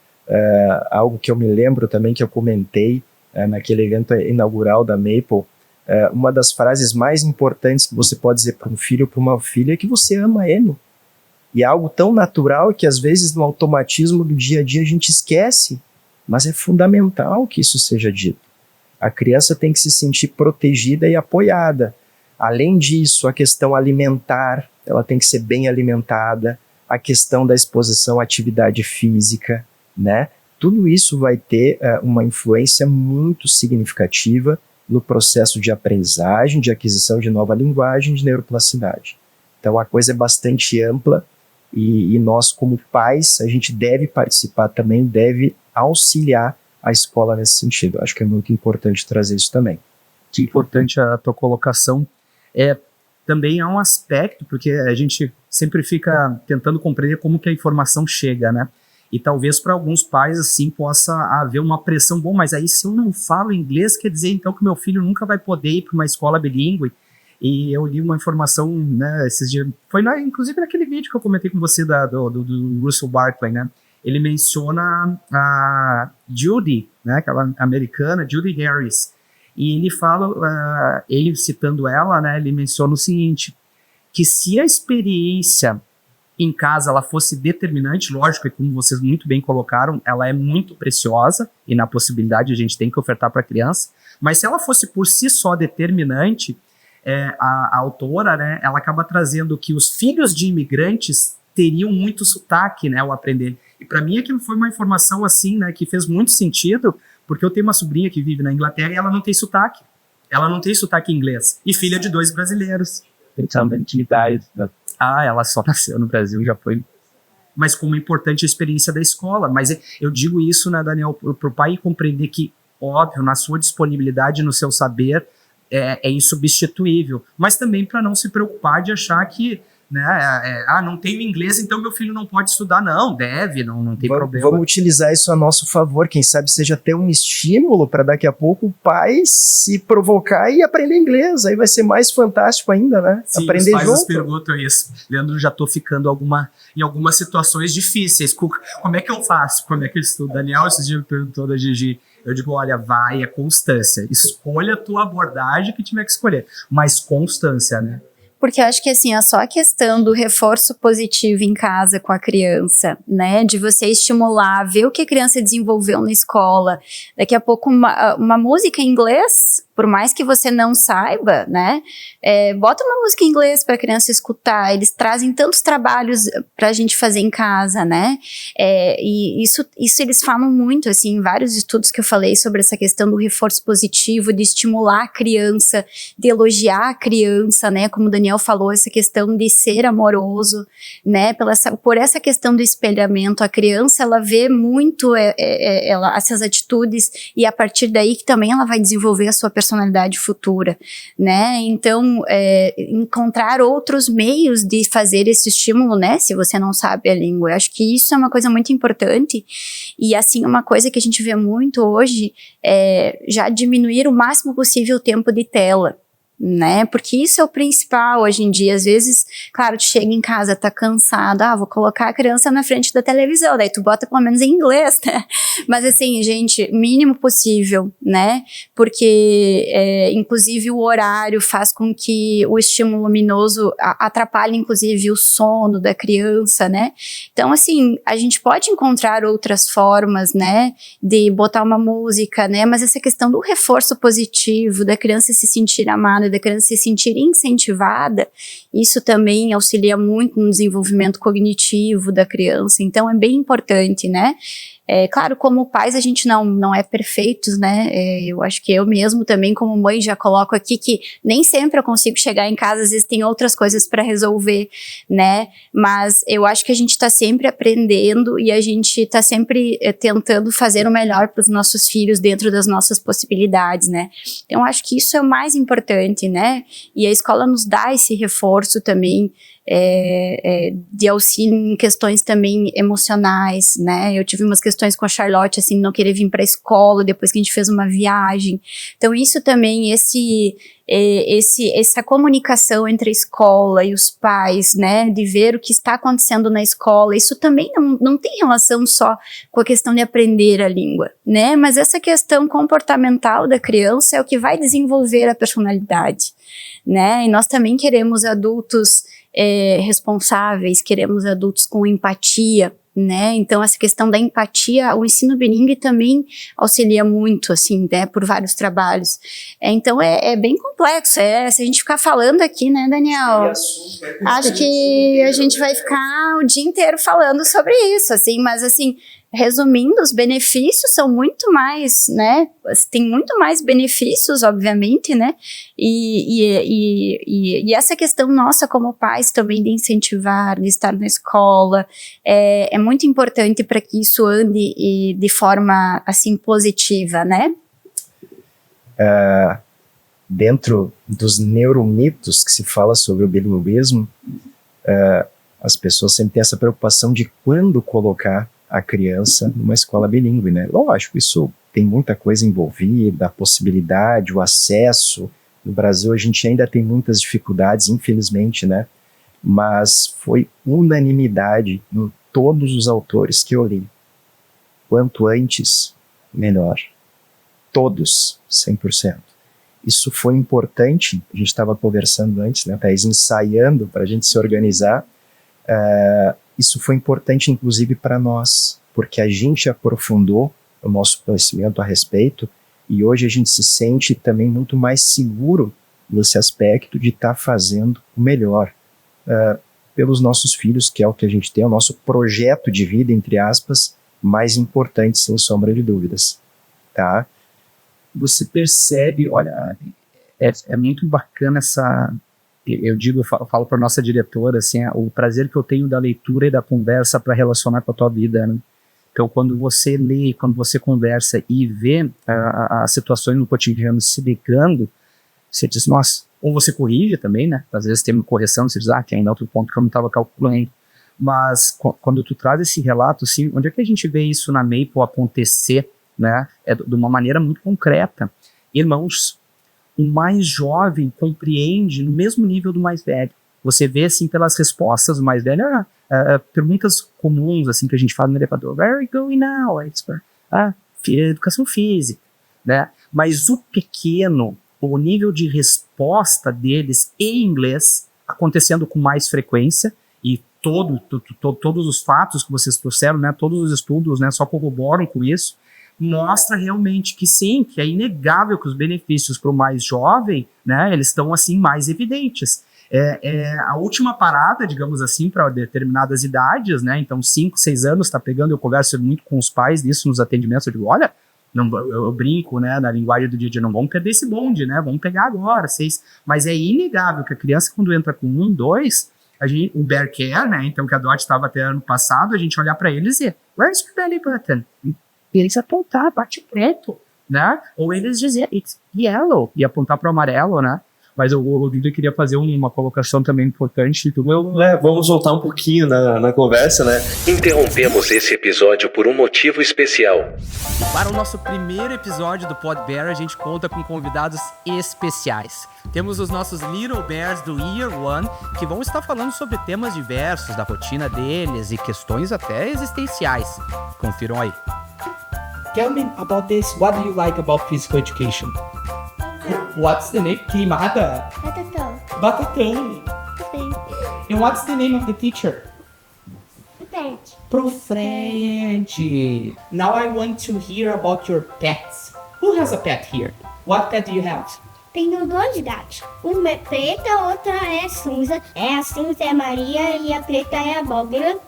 algo que eu me lembro também que eu comentei naquele evento inaugural da Maple. Uma das frases mais importantes que você pode dizer para um filho ou para uma filha é que você ama ele. E é algo tão natural que às vezes no automatismo do dia a dia a gente esquece, mas é fundamental que isso seja dito. A criança tem que se sentir protegida e apoiada. Além disso, a questão alimentar, ela tem que ser bem alimentada, a questão da exposição à atividade física, né? Tudo isso vai ter uma influência muito significativa no processo de aprendizagem, de aquisição de nova linguagem, de neuroplasticidade. Então a coisa é bastante ampla e nós, como pais, a gente deve participar também, deve auxiliar a escola nesse sentido. Acho que é muito importante trazer isso também. Que importante a tua colocação. Também há um aspecto, porque a gente sempre fica tentando compreender como que a informação chega, né? E talvez para alguns pais, assim, possa haver uma pressão. Bom, mas aí se eu não falo inglês, quer dizer então que meu filho nunca vai poder ir para uma escola bilíngue. E eu li uma informação, né, esses dias, inclusive naquele vídeo que eu comentei com você do Russell Barkley, né? Ele menciona a Judy, né, aquela americana, Judy Harris. E ele fala, ele citando ela, né, ele menciona o seguinte, que se a experiência em casa ela fosse determinante, lógico, e como vocês muito bem colocaram, ela é muito preciosa e na possibilidade a gente tem que ofertar para a criança, mas se ela fosse por si só determinante, a autora, né, ela acaba trazendo que os filhos de imigrantes teriam muito sotaque, né, ao aprender. E para mim aquilo foi uma informação assim, né, que fez muito sentido, porque eu tenho uma sobrinha que vive na Inglaterra e ela não tem sotaque. Ela não tem sotaque inglês. E filha de 2 brasileiros. Ela só nasceu no Brasil, já foi. Mas como é importante a experiência da escola. Mas eu digo isso, né, Daniel, para o pai compreender que, óbvio, na sua disponibilidade, no seu saber, é insubstituível. Mas também para não se preocupar de achar que, né, não tenho inglês, então meu filho não pode estudar. Não, deve, não tem problema. Vamos utilizar isso a nosso favor, quem sabe seja até um estímulo para daqui a pouco o pai se provocar e aprender inglês, aí vai ser mais fantástico ainda, né? Sim, aprender os pais junto. nos perguntam isso. Leandro, já tô ficando em algumas situações difíceis, como é que eu faço? Como é que eu estudo? Daniel, esses dias me perguntou da Gigi, eu digo, olha, é constância, escolha a tua abordagem que tiver que escolher, mas constância, né? Porque eu acho que assim, é só a questão do reforço positivo em casa com a criança, né? De você estimular, ver o que a criança desenvolveu na escola. Daqui a pouco uma música em inglês, por mais que você não saiba, né? Bota uma música em inglês para a criança escutar. Eles trazem tantos trabalhos para a gente fazer em casa, né? E isso eles falam muito, assim, em vários estudos que eu falei sobre essa questão do reforço positivo, de estimular a criança, de elogiar a criança, né? Como o Daniel falou, essa questão de ser amoroso, né? Por essa questão do espelhamento, a criança, ela vê muito essas atitudes e a partir daí que também ela vai desenvolver a sua personalidade futura, né? Então, encontrar outros meios de fazer esse estímulo, né? Se você não sabe a língua. Eu acho que isso é uma coisa muito importante e, assim, uma coisa que a gente vê muito hoje é já diminuir o máximo possível o tempo de tela, né, porque isso é o principal hoje em dia. Às vezes, claro, tu chega em casa, tá cansado, vou colocar a criança na frente da televisão, daí tu bota pelo menos em inglês, né, mas assim, gente, mínimo possível, né, porque inclusive o horário faz com que o estímulo luminoso atrapalhe inclusive o sono da criança, né, então assim, a gente pode encontrar outras formas, né, de botar uma música, né, mas essa questão do reforço positivo, da criança se sentir amada, da criança se sentir incentivada, isso também auxilia muito no desenvolvimento cognitivo da criança, então é bem importante, né? Claro, como pais a gente não é perfeitos, né? Eu acho que eu mesmo também como mãe já coloco aqui que nem sempre eu consigo chegar em casa, às vezes tem outras coisas para resolver, né? Mas eu acho que a gente está sempre aprendendo e a gente está sempre tentando fazer o melhor para os nossos filhos dentro das nossas possibilidades, né? Então acho que isso é o mais importante, né? E a escola nos dá esse reforço também, de auxílio em questões também emocionais, né? Eu tive umas questões com a Charlotte, assim, não querer vir para a escola depois que a gente fez uma viagem. Então isso também, essa comunicação entre a escola e os pais, né? De ver o que está acontecendo na escola, isso também não tem relação só com a questão de aprender a língua, né? Mas essa questão comportamental da criança é o que vai desenvolver a personalidade, né? E nós também queremos adultos responsáveis, queremos adultos com empatia, né? Então, essa questão da empatia, o ensino bilíngue também auxilia muito, assim, né, por vários trabalhos. Então, é bem complexo. Se a gente ficar falando aqui, né, Daniel? Acho que a gente vai ficar o dia inteiro falando sobre isso, assim, mas, assim, resumindo, os benefícios são muito mais, né? Tem muito mais benefícios, obviamente, né? E essa questão nossa como pais também de incentivar, de estar na escola, é muito importante para que isso ande de forma, assim, positiva, né? Dentro dos neuromitos que se fala sobre o bilinguismo, as pessoas sempre têm essa preocupação de quando colocar a criança numa escola bilíngue, né? Lógico, isso tem muita coisa envolvida, a possibilidade, o acesso. No Brasil a gente ainda tem muitas dificuldades, infelizmente, né? Mas foi unanimidade em todos os autores que eu li. Quanto antes, melhor. Todos, 100%. Isso foi importante, a gente estava conversando antes, né, Thaís, ensaiando para a gente se organizar. Isso foi importante, inclusive, para nós, porque a gente aprofundou o nosso conhecimento a respeito e hoje a gente se sente também muito mais seguro nesse aspecto de estar fazendo o melhor pelos nossos filhos, que é o que a gente tem, o nosso projeto de vida, entre aspas, mais importante, sem sombra de dúvidas. Tá? Você percebe, olha, é muito bacana essa... Eu falo para nossa diretora, assim, o prazer que eu tenho da leitura e da conversa para relacionar com a tua vida, né? Então, quando você lê, quando você conversa e vê as situações no cotidiano se ligando, você diz, nossa, ou você corrige também, né? Às vezes tem uma correção, você diz, tem ainda outro ponto que eu não estava calculando. Mas quando tu traz esse relato, assim, onde é que a gente vê isso na Maple acontecer, né? É de uma maneira muito concreta. Irmãos, o mais jovem compreende no mesmo nível do mais velho. Você vê, assim, pelas respostas do mais velho, perguntas comuns, assim, que a gente fala no elevador. Where are you going now? Educação física, né? Mas o pequeno, o nível de resposta deles em inglês acontecendo com mais frequência, e todos os fatos que vocês trouxeram, né, todos os estudos, né, só corroboram com isso, mostra realmente que sim, que é inegável que os benefícios para o mais jovem, né, eles estão assim mais evidentes. A última parada, digamos assim, para determinadas idades, né, então 5, 6 anos está pegando, eu converso muito com os pais disso nos atendimentos, eu digo, olha, eu brinco, né, na linguagem do dia a dia, não vamos perder esse bonde, né, vamos pegar agora, 6, mas é inegável que a criança quando entra com 1, 2, o Bear Care, né, então que a Dot estava até ano passado, a gente olhar para eles e dizer, where's your belly button? Eles apontar, bate preto, né? Ou eles dizer, it's yellow, e apontar para o amarelo, né? Mas o Rodrigo queria fazer uma colocação também importante. Vamos voltar um pouquinho na conversa, né? Interrompemos esse episódio por um motivo especial. E para o nosso primeiro episódio do Pod Bear, a gente conta com convidados especiais. Temos os nossos Little Bears do Year One, que vão estar falando sobre temas diversos da rotina deles e questões até existenciais. Confiram aí. Tell me about this. What do you like about physical education? What's the name? Queimada? Batatão. Batatão. Sim. And what's the name of the teacher? Depende. Profred. Now I want to hear about your pets. Who has a pet here? What pet do you have? Tenho 2 gatos. Uma é preta, a outra é cinza. A cinza é a Maria e a preta é a Abóbora.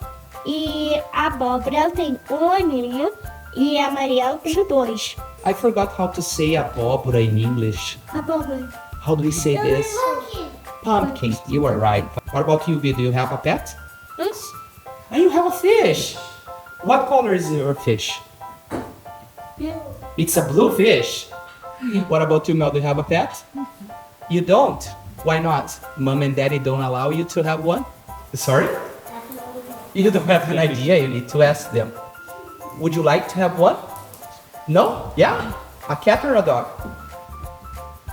E a Abóbora tem um aninho e a Maria tem 2. I forgot how to say abóbora in English. Abóbora. How do we say this? Pumpkin. You are right. What about you, Vi? Do you have a pet? Yes. And you have a fish. What color is your fish? It's a blue fish. What about you, Mel? Do you have a pet? You don't? Why not? Mom and Daddy don't allow you to have one? Sorry? You don't have an idea. You need to ask them. Would you like to have one? No? Yeah? A cat or a dog?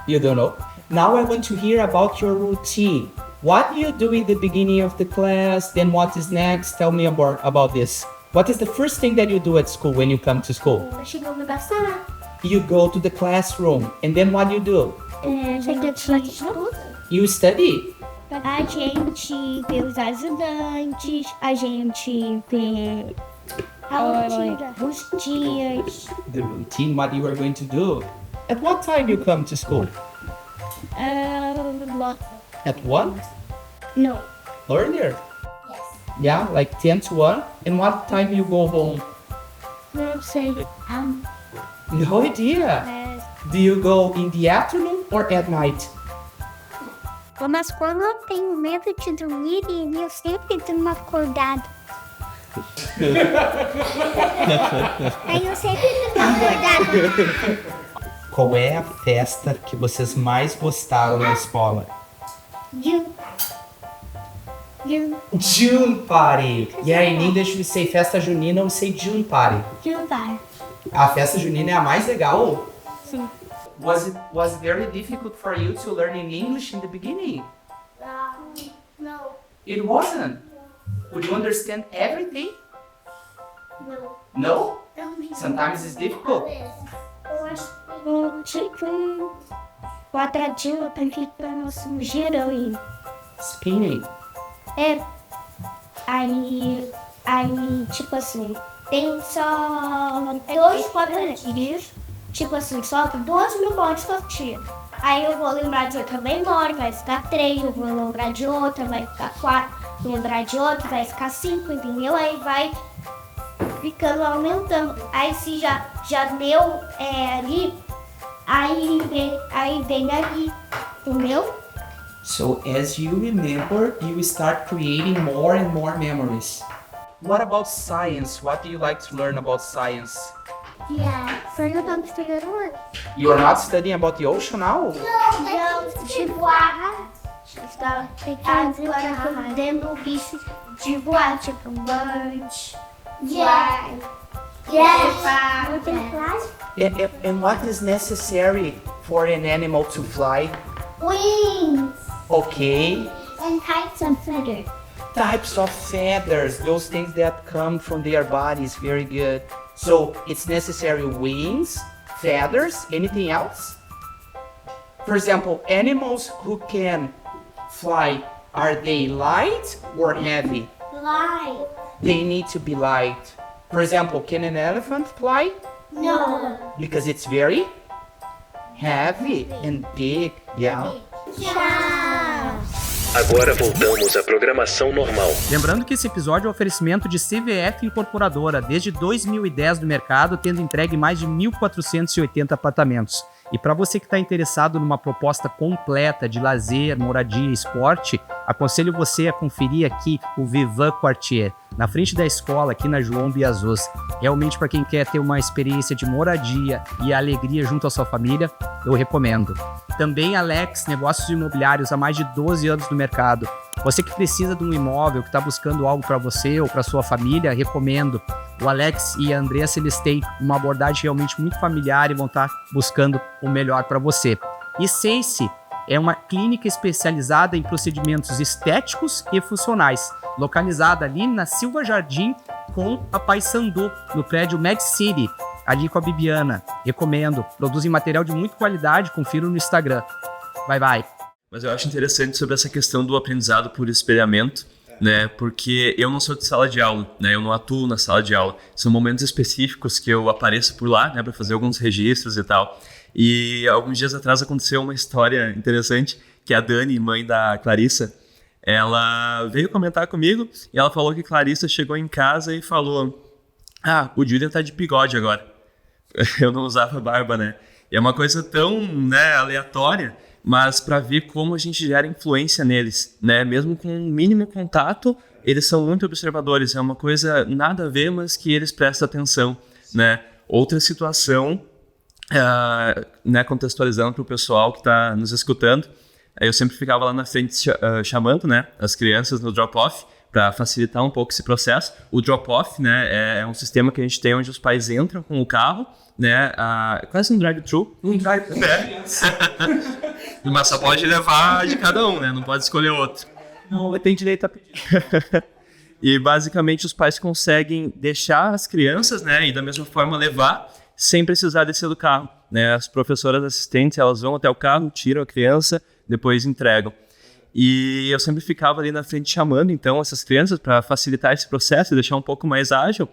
You don't know. Now I want to hear about your routine. What do you do in the beginning of the class? Then what is next? Tell me about this. What is the first thing that you do at school when you come to school? Chegamos na sala. You go to the classroom. And then what do you do? Chegamos na estudo. You study. A gente vê os ajudantes, a gente vê os dias. The routine, what you are going to do. At what time you come to school? At 1? No. Earlier? Yeah, like 10 to 1? And what time you go home? Não sei. No idea. Do you go in the afternoon or at night? Mas quando eu tenho medo de dormir, eu sempre durmo acordado. Aí eu sempre durmo acordado. Qual é a festa que vocês mais gostaram na escola? June Party. Yeah, in English we say festa junina, we say June Party. June Party. A festa junina é a mais legal? Sim. Was it very difficult for you to learn in English in the beginning? No. It wasn't. Would you understand everything? No. No? Sometimes it's difficult. Eu acho que tipo um quadradinho pra ficar nosso girando. Spinning. Aí, tipo assim, tem só 2 quadradinhos. Tipo assim, só 2 memórias que eu tiro. Aí eu vou lembrar de outra memória, vai ficar 3, eu vou lembrar de outra, vai ficar 4, lembrar de outra, vai ficar 5, entendeu? Aí vai ficando aumentando. Aí se já deu ali, aí vem ali, entendeu? So as you remember, you start creating more and more memories. What about science? What do you like to learn about science? Yeah, for you don't figure out. You are not studying about the ocean now? Não, de voar. Está agora dentro do bicho de voar, tipo bird. Yeah. And what is necessary for an animal to fly? Wings Okay. and types of feathers. Types of feathers, those things that come from their bodies, very good. So it's necessary wings, feathers, anything else? For example, animals who can fly, are they light or heavy? Light. They need to be light. For example, can an elephant fly? No. Because it's very heavy and big. Yeah. Tchau. Agora voltamos à programação normal. Lembrando que esse episódio é um oferecimento de CVF Incorporadora, desde 2010 no mercado, tendo entregue mais de 1.480 apartamentos. E para você que está interessado numa proposta completa de lazer, moradia e esporte, aconselho você a conferir aqui o Vivan Quartier, na frente da escola, aqui na João Biazos. Realmente, para quem quer ter uma experiência de moradia e alegria junto à sua família, eu recomendo. Também Alex, negócios imobiliários há mais de 12 anos no mercado. Você que precisa de um imóvel, que está buscando algo para você ou para sua família, recomendo. O Alex e a Andressa, eles têm uma abordagem realmente muito familiar e vão estar buscando o melhor para você. E Sense é uma clínica especializada em procedimentos estéticos e funcionais, localizada ali na Silva Jardim com a Paysandu, no prédio Med City, ali com a Bibiana. Recomendo. Produzem material de muita qualidade, confira no Instagram. Bye, bye. Mas eu acho interessante sobre essa questão do aprendizado por espelhamento, né? Porque eu não sou de sala de aula, né? Eu não atuo na sala de aula. São momentos específicos que eu apareço por lá, né? Para fazer alguns registros e tal. E alguns dias atrás aconteceu uma história interessante, que a Dani, mãe da Clarissa, ela veio comentar comigo e ela falou que Clarissa chegou em casa e falou: ah, o Julian tá de bigode agora. Eu não usava barba, né? E é uma coisa tão, né, aleatória, mas para ver como a gente gera influência neles, né? Mesmo com um mínimo contato, eles são muito observadores. É uma coisa nada a ver, mas que eles prestam atenção, né? Outra situação, né, contextualizando para o pessoal que está nos escutando, eu sempre ficava lá na frente chamando, né, as crianças no drop-off para facilitar um pouco esse processo. O drop-off, né, é um sistema que a gente tem onde os pais entram com o carro, né, quase um drive-thru. Mas só pode levar de cada um, né, não pode escolher outro. Não, tem direito a pedir. E basicamente os pais conseguem deixar as crianças, né, e da mesma forma levar, sem precisar descer do carro, né? As professoras assistentes, elas vão até o carro, tiram a criança, depois entregam. E eu sempre ficava ali na frente chamando, então, essas crianças para facilitar esse processo e deixar um pouco mais ágil.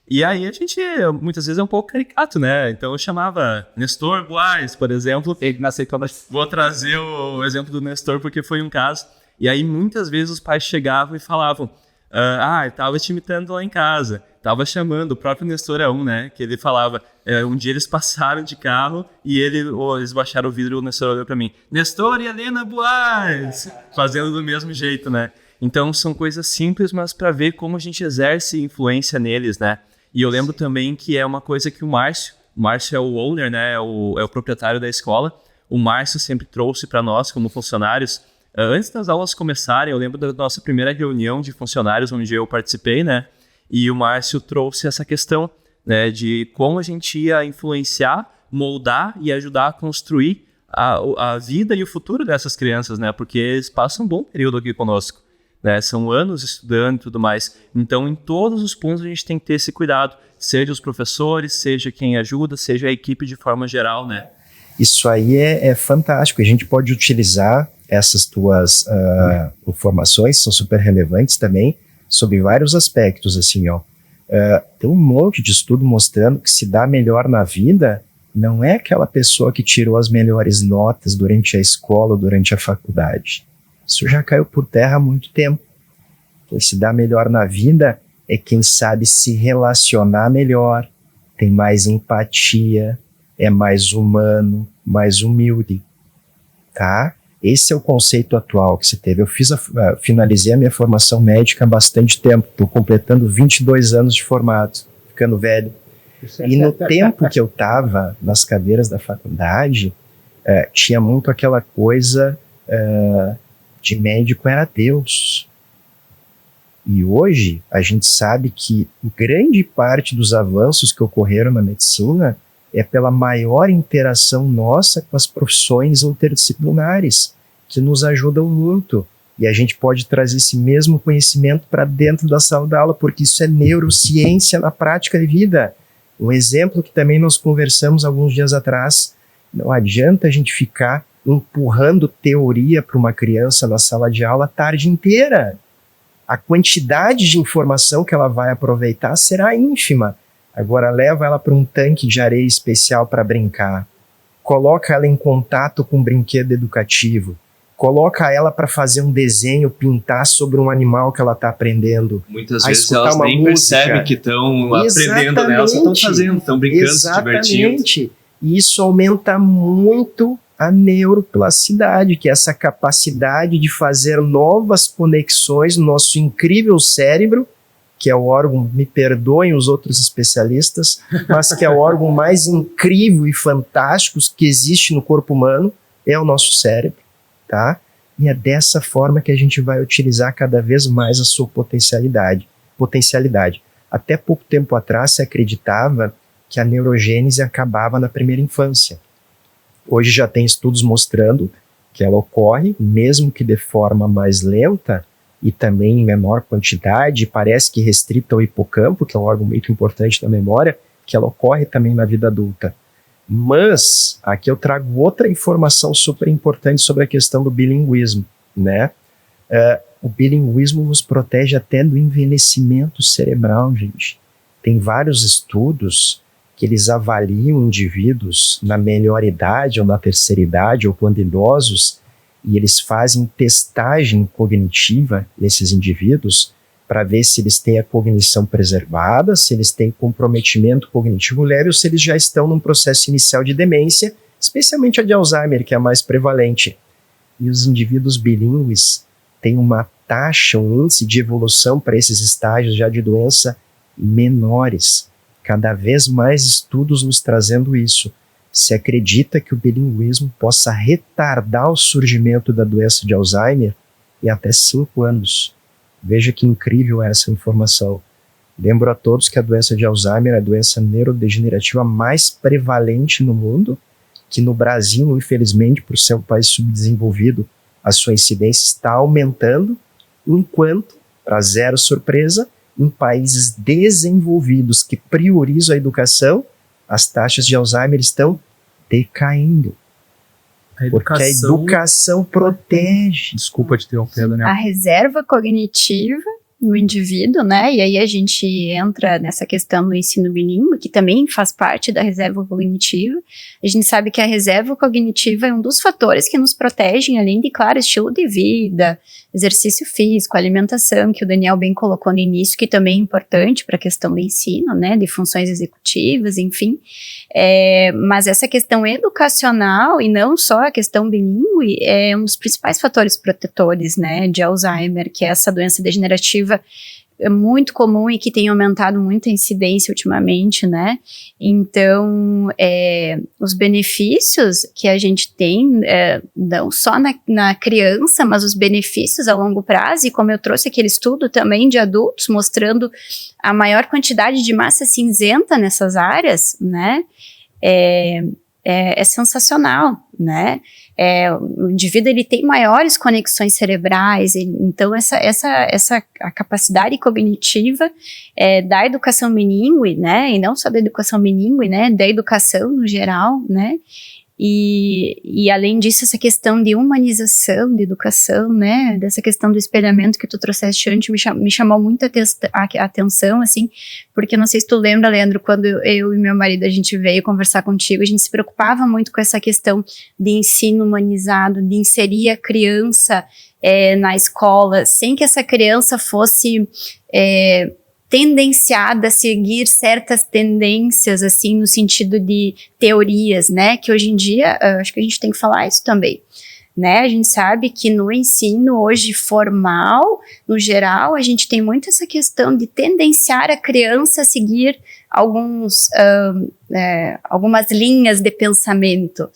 E aí a gente, muitas vezes, é um pouco caricato, né? Então eu chamava Nestor Buarez, por exemplo. Ele não aceitou, mas Vou trazer o exemplo do Nestor porque foi um caso. E aí muitas vezes os pais chegavam e falavam: eu tava te imitando lá em casa, tava chamando, o próprio Nestor é um, né? Que ele falava, um dia eles passaram de carro e eles baixaram o vidro e o Nestor olhou pra mim: Nestor e Helena Buarez! Fazendo do mesmo jeito, né? Então são coisas simples, mas para ver como a gente exerce influência neles, né? E eu lembro também que é uma coisa que o Márcio é o owner, né? É o proprietário da escola. O Márcio sempre trouxe para nós, como funcionários, antes das aulas começarem, eu lembro da nossa primeira reunião de funcionários, onde eu participei, né? E o Márcio trouxe essa questão, né, de como a gente ia influenciar, moldar e ajudar a construir a vida e o futuro dessas crianças, né? Porque eles passam um bom período aqui conosco. Né, são anos estudando e tudo mais. Então, em todos os pontos, a gente tem que ter esse cuidado. Seja os professores, seja quem ajuda, seja a equipe de forma geral, né? Isso aí é fantástico. A gente pode utilizar essas tuas informações, são super relevantes também, sobre vários aspectos, assim, ó. Tem um monte de estudo mostrando que se dá melhor na vida não é aquela pessoa que tirou as melhores notas durante a escola ou durante a faculdade. Isso já caiu por terra há muito tempo. Quem se dá melhor na vida é quem sabe se relacionar melhor, tem mais empatia, é mais humano, mais humilde, tá? Esse é o conceito atual que se teve. Eu finalizei a minha formação médica há bastante tempo, estou completando 22 anos de formado, ficando velho. E no tempo que eu estava nas cadeiras da faculdade, tinha muito aquela coisa... de médico era Deus. E hoje a gente sabe que grande parte dos avanços que ocorreram na medicina é pela maior interação nossa com as profissões interdisciplinares, que nos ajudam muito. E a gente pode trazer esse mesmo conhecimento para dentro da sala de aula, porque isso é neurociência na prática de vida. Um exemplo que também nós conversamos alguns dias atrás: não adianta a gente ficar empurrando teoria para uma criança na sala de aula a tarde inteira. A quantidade de informação que ela vai aproveitar será ínfima. Agora leva ela para um tanque de areia especial para brincar. Coloca ela em contato com um brinquedo educativo. Coloca ela para fazer um desenho, pintar sobre um animal que ela está aprendendo. Muitas vezes elas nem percebem que estão aprendendo, né? Elas estão fazendo, estão brincando, se divertindo. E isso aumenta muito a neuroplasticidade, que é essa capacidade de fazer novas conexões no nosso incrível cérebro, que é o órgão, me perdoem os outros especialistas, mas que é o órgão mais incrível e fantástico que existe no corpo humano, é o nosso cérebro, tá? E é dessa forma que a gente vai utilizar cada vez mais a sua potencialidade. Até pouco tempo atrás se acreditava que a neurogênese acabava na primeira infância. Hoje já tem estudos mostrando que ela ocorre, mesmo que de forma mais lenta e também em menor quantidade, parece que restrita ao hipocampo, que é um órgão muito importante da memória, que ela ocorre também na vida adulta. Mas aqui eu trago outra informação super importante sobre a questão do bilinguismo, né? O bilinguismo nos protege até do envelhecimento cerebral, gente. Tem vários estudos que eles avaliam indivíduos na melhor idade ou na terceira idade ou quando idosos, e eles fazem testagem cognitiva nesses indivíduos para ver se eles têm a cognição preservada, se eles têm comprometimento cognitivo leve ou se eles já estão num processo inicial de demência, especialmente a de Alzheimer, que é a mais prevalente. E os indivíduos bilíngues têm uma taxa, um índice de evolução para esses estágios já de doença menores. Cada vez mais estudos nos trazendo isso. Se acredita que o bilinguismo possa retardar o surgimento da doença de Alzheimer em até 5 anos. Veja que incrível é essa informação. Lembro a todos que a doença de Alzheimer é a doença neurodegenerativa mais prevalente no mundo, que no Brasil, infelizmente, por ser um país subdesenvolvido, a sua incidência está aumentando, enquanto, para zero surpresa, em países desenvolvidos que priorizam a educação, as taxas de Alzheimer estão decaindo. Porque a educação protege. Desculpa te interromper, Daniel. A reserva cognitiva no indivíduo, né? E aí a gente entra nessa questão do ensino bilíngue, que também faz parte da reserva cognitiva. A gente sabe que a reserva cognitiva é um dos fatores que nos protegem, além de, claro, estilo de vida, exercício físico, alimentação, que o Daniel bem colocou no início, que também é importante para a questão do ensino, né? De funções executivas, enfim. Mas essa questão educacional, e não só a questão bilíngue, é um dos principais fatores protetores, né? De Alzheimer, que é essa doença degenerativa é muito comum e que tem aumentado muito a incidência ultimamente, né? Então, os benefícios que a gente tem, não só na criança, mas os benefícios a longo prazo, e como eu trouxe aquele estudo também de adultos, mostrando a maior quantidade de massa cinzenta nessas áreas, né? É sensacional, né? O indivíduo, ele tem maiores conexões cerebrais, então a capacidade cognitiva da educação bilíngue, né, e não só da educação bilíngue, né, da educação no geral, né, e além disso, essa questão de humanização da educação, né, dessa questão do espelhamento que tu trouxeste antes, me chamou muito a atenção, assim, porque não sei se tu lembra, Leandro, quando eu e meu marido, a gente veio conversar contigo, a gente se preocupava muito com essa questão de ensino humanizado, de inserir a criança na escola, sem que essa criança fosse tendenciada a seguir certas tendências, assim, no sentido de teorias, né, que hoje em dia, acho que a gente tem que falar isso também, né, a gente sabe que no ensino hoje formal, no geral, a gente tem muito essa questão de tendenciar a criança a seguir algumas linhas de pensamento,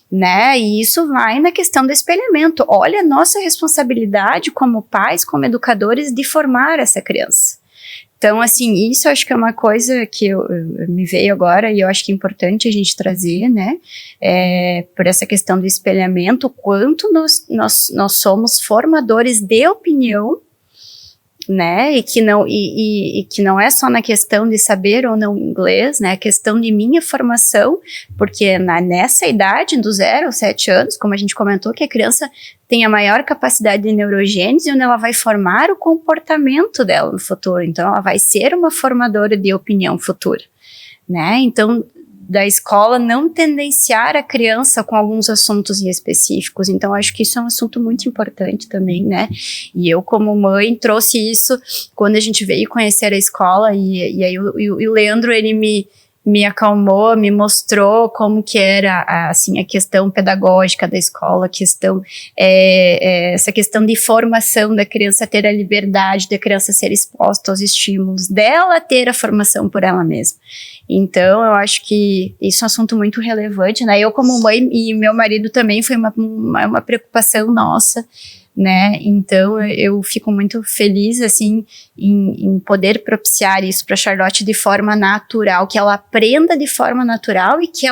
né, e isso vai na questão do espelhamento. Olha a nossa responsabilidade como pais, como educadores, de formar essa criança. Então, assim, isso eu acho que é uma coisa que me veio agora e eu acho que é importante a gente trazer, né, por essa questão do espelhamento, o quanto nós somos formadores de opinião, né, e que não é só na questão de saber ou não inglês, né, a questão de minha formação, porque nessa idade, do 0 aos 7 anos, como a gente comentou, que a criança tem a maior capacidade de neurogênese, onde ela vai formar o comportamento dela no futuro, então ela vai ser uma formadora de opinião futura, né, então da escola não tendenciar a criança com alguns assuntos específicos. Então, acho que isso é um assunto muito importante também, né? E eu, como mãe, trouxe isso quando a gente veio conhecer a escola e aí o Leandro, ele me acalmou, me mostrou como que era assim, a questão pedagógica da escola, a questão, essa questão de formação da criança, ter a liberdade da criança ser exposta aos estímulos, dela ter a formação por ela mesma. Então, eu acho que isso é um assunto muito relevante, né? Eu, como mãe, e meu marido também, foi uma preocupação nossa, né? Então, eu fico muito feliz, assim, em poder propiciar isso para Charlotte de forma natural, que ela aprenda de forma natural e que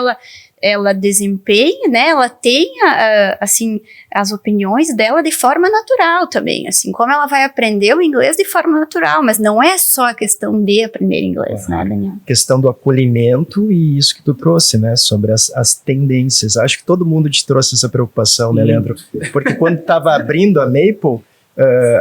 ela desempenhe, né, ela tenha, assim, as opiniões dela de forma natural também, assim, como ela vai aprender o inglês de forma natural, mas não é só a questão de aprender inglês, né, Daniel? Questão do acolhimento e isso que tu trouxe, né, sobre as tendências. Acho que todo mundo te trouxe essa preocupação, né, Leandro? Porque quando estava abrindo a Maple,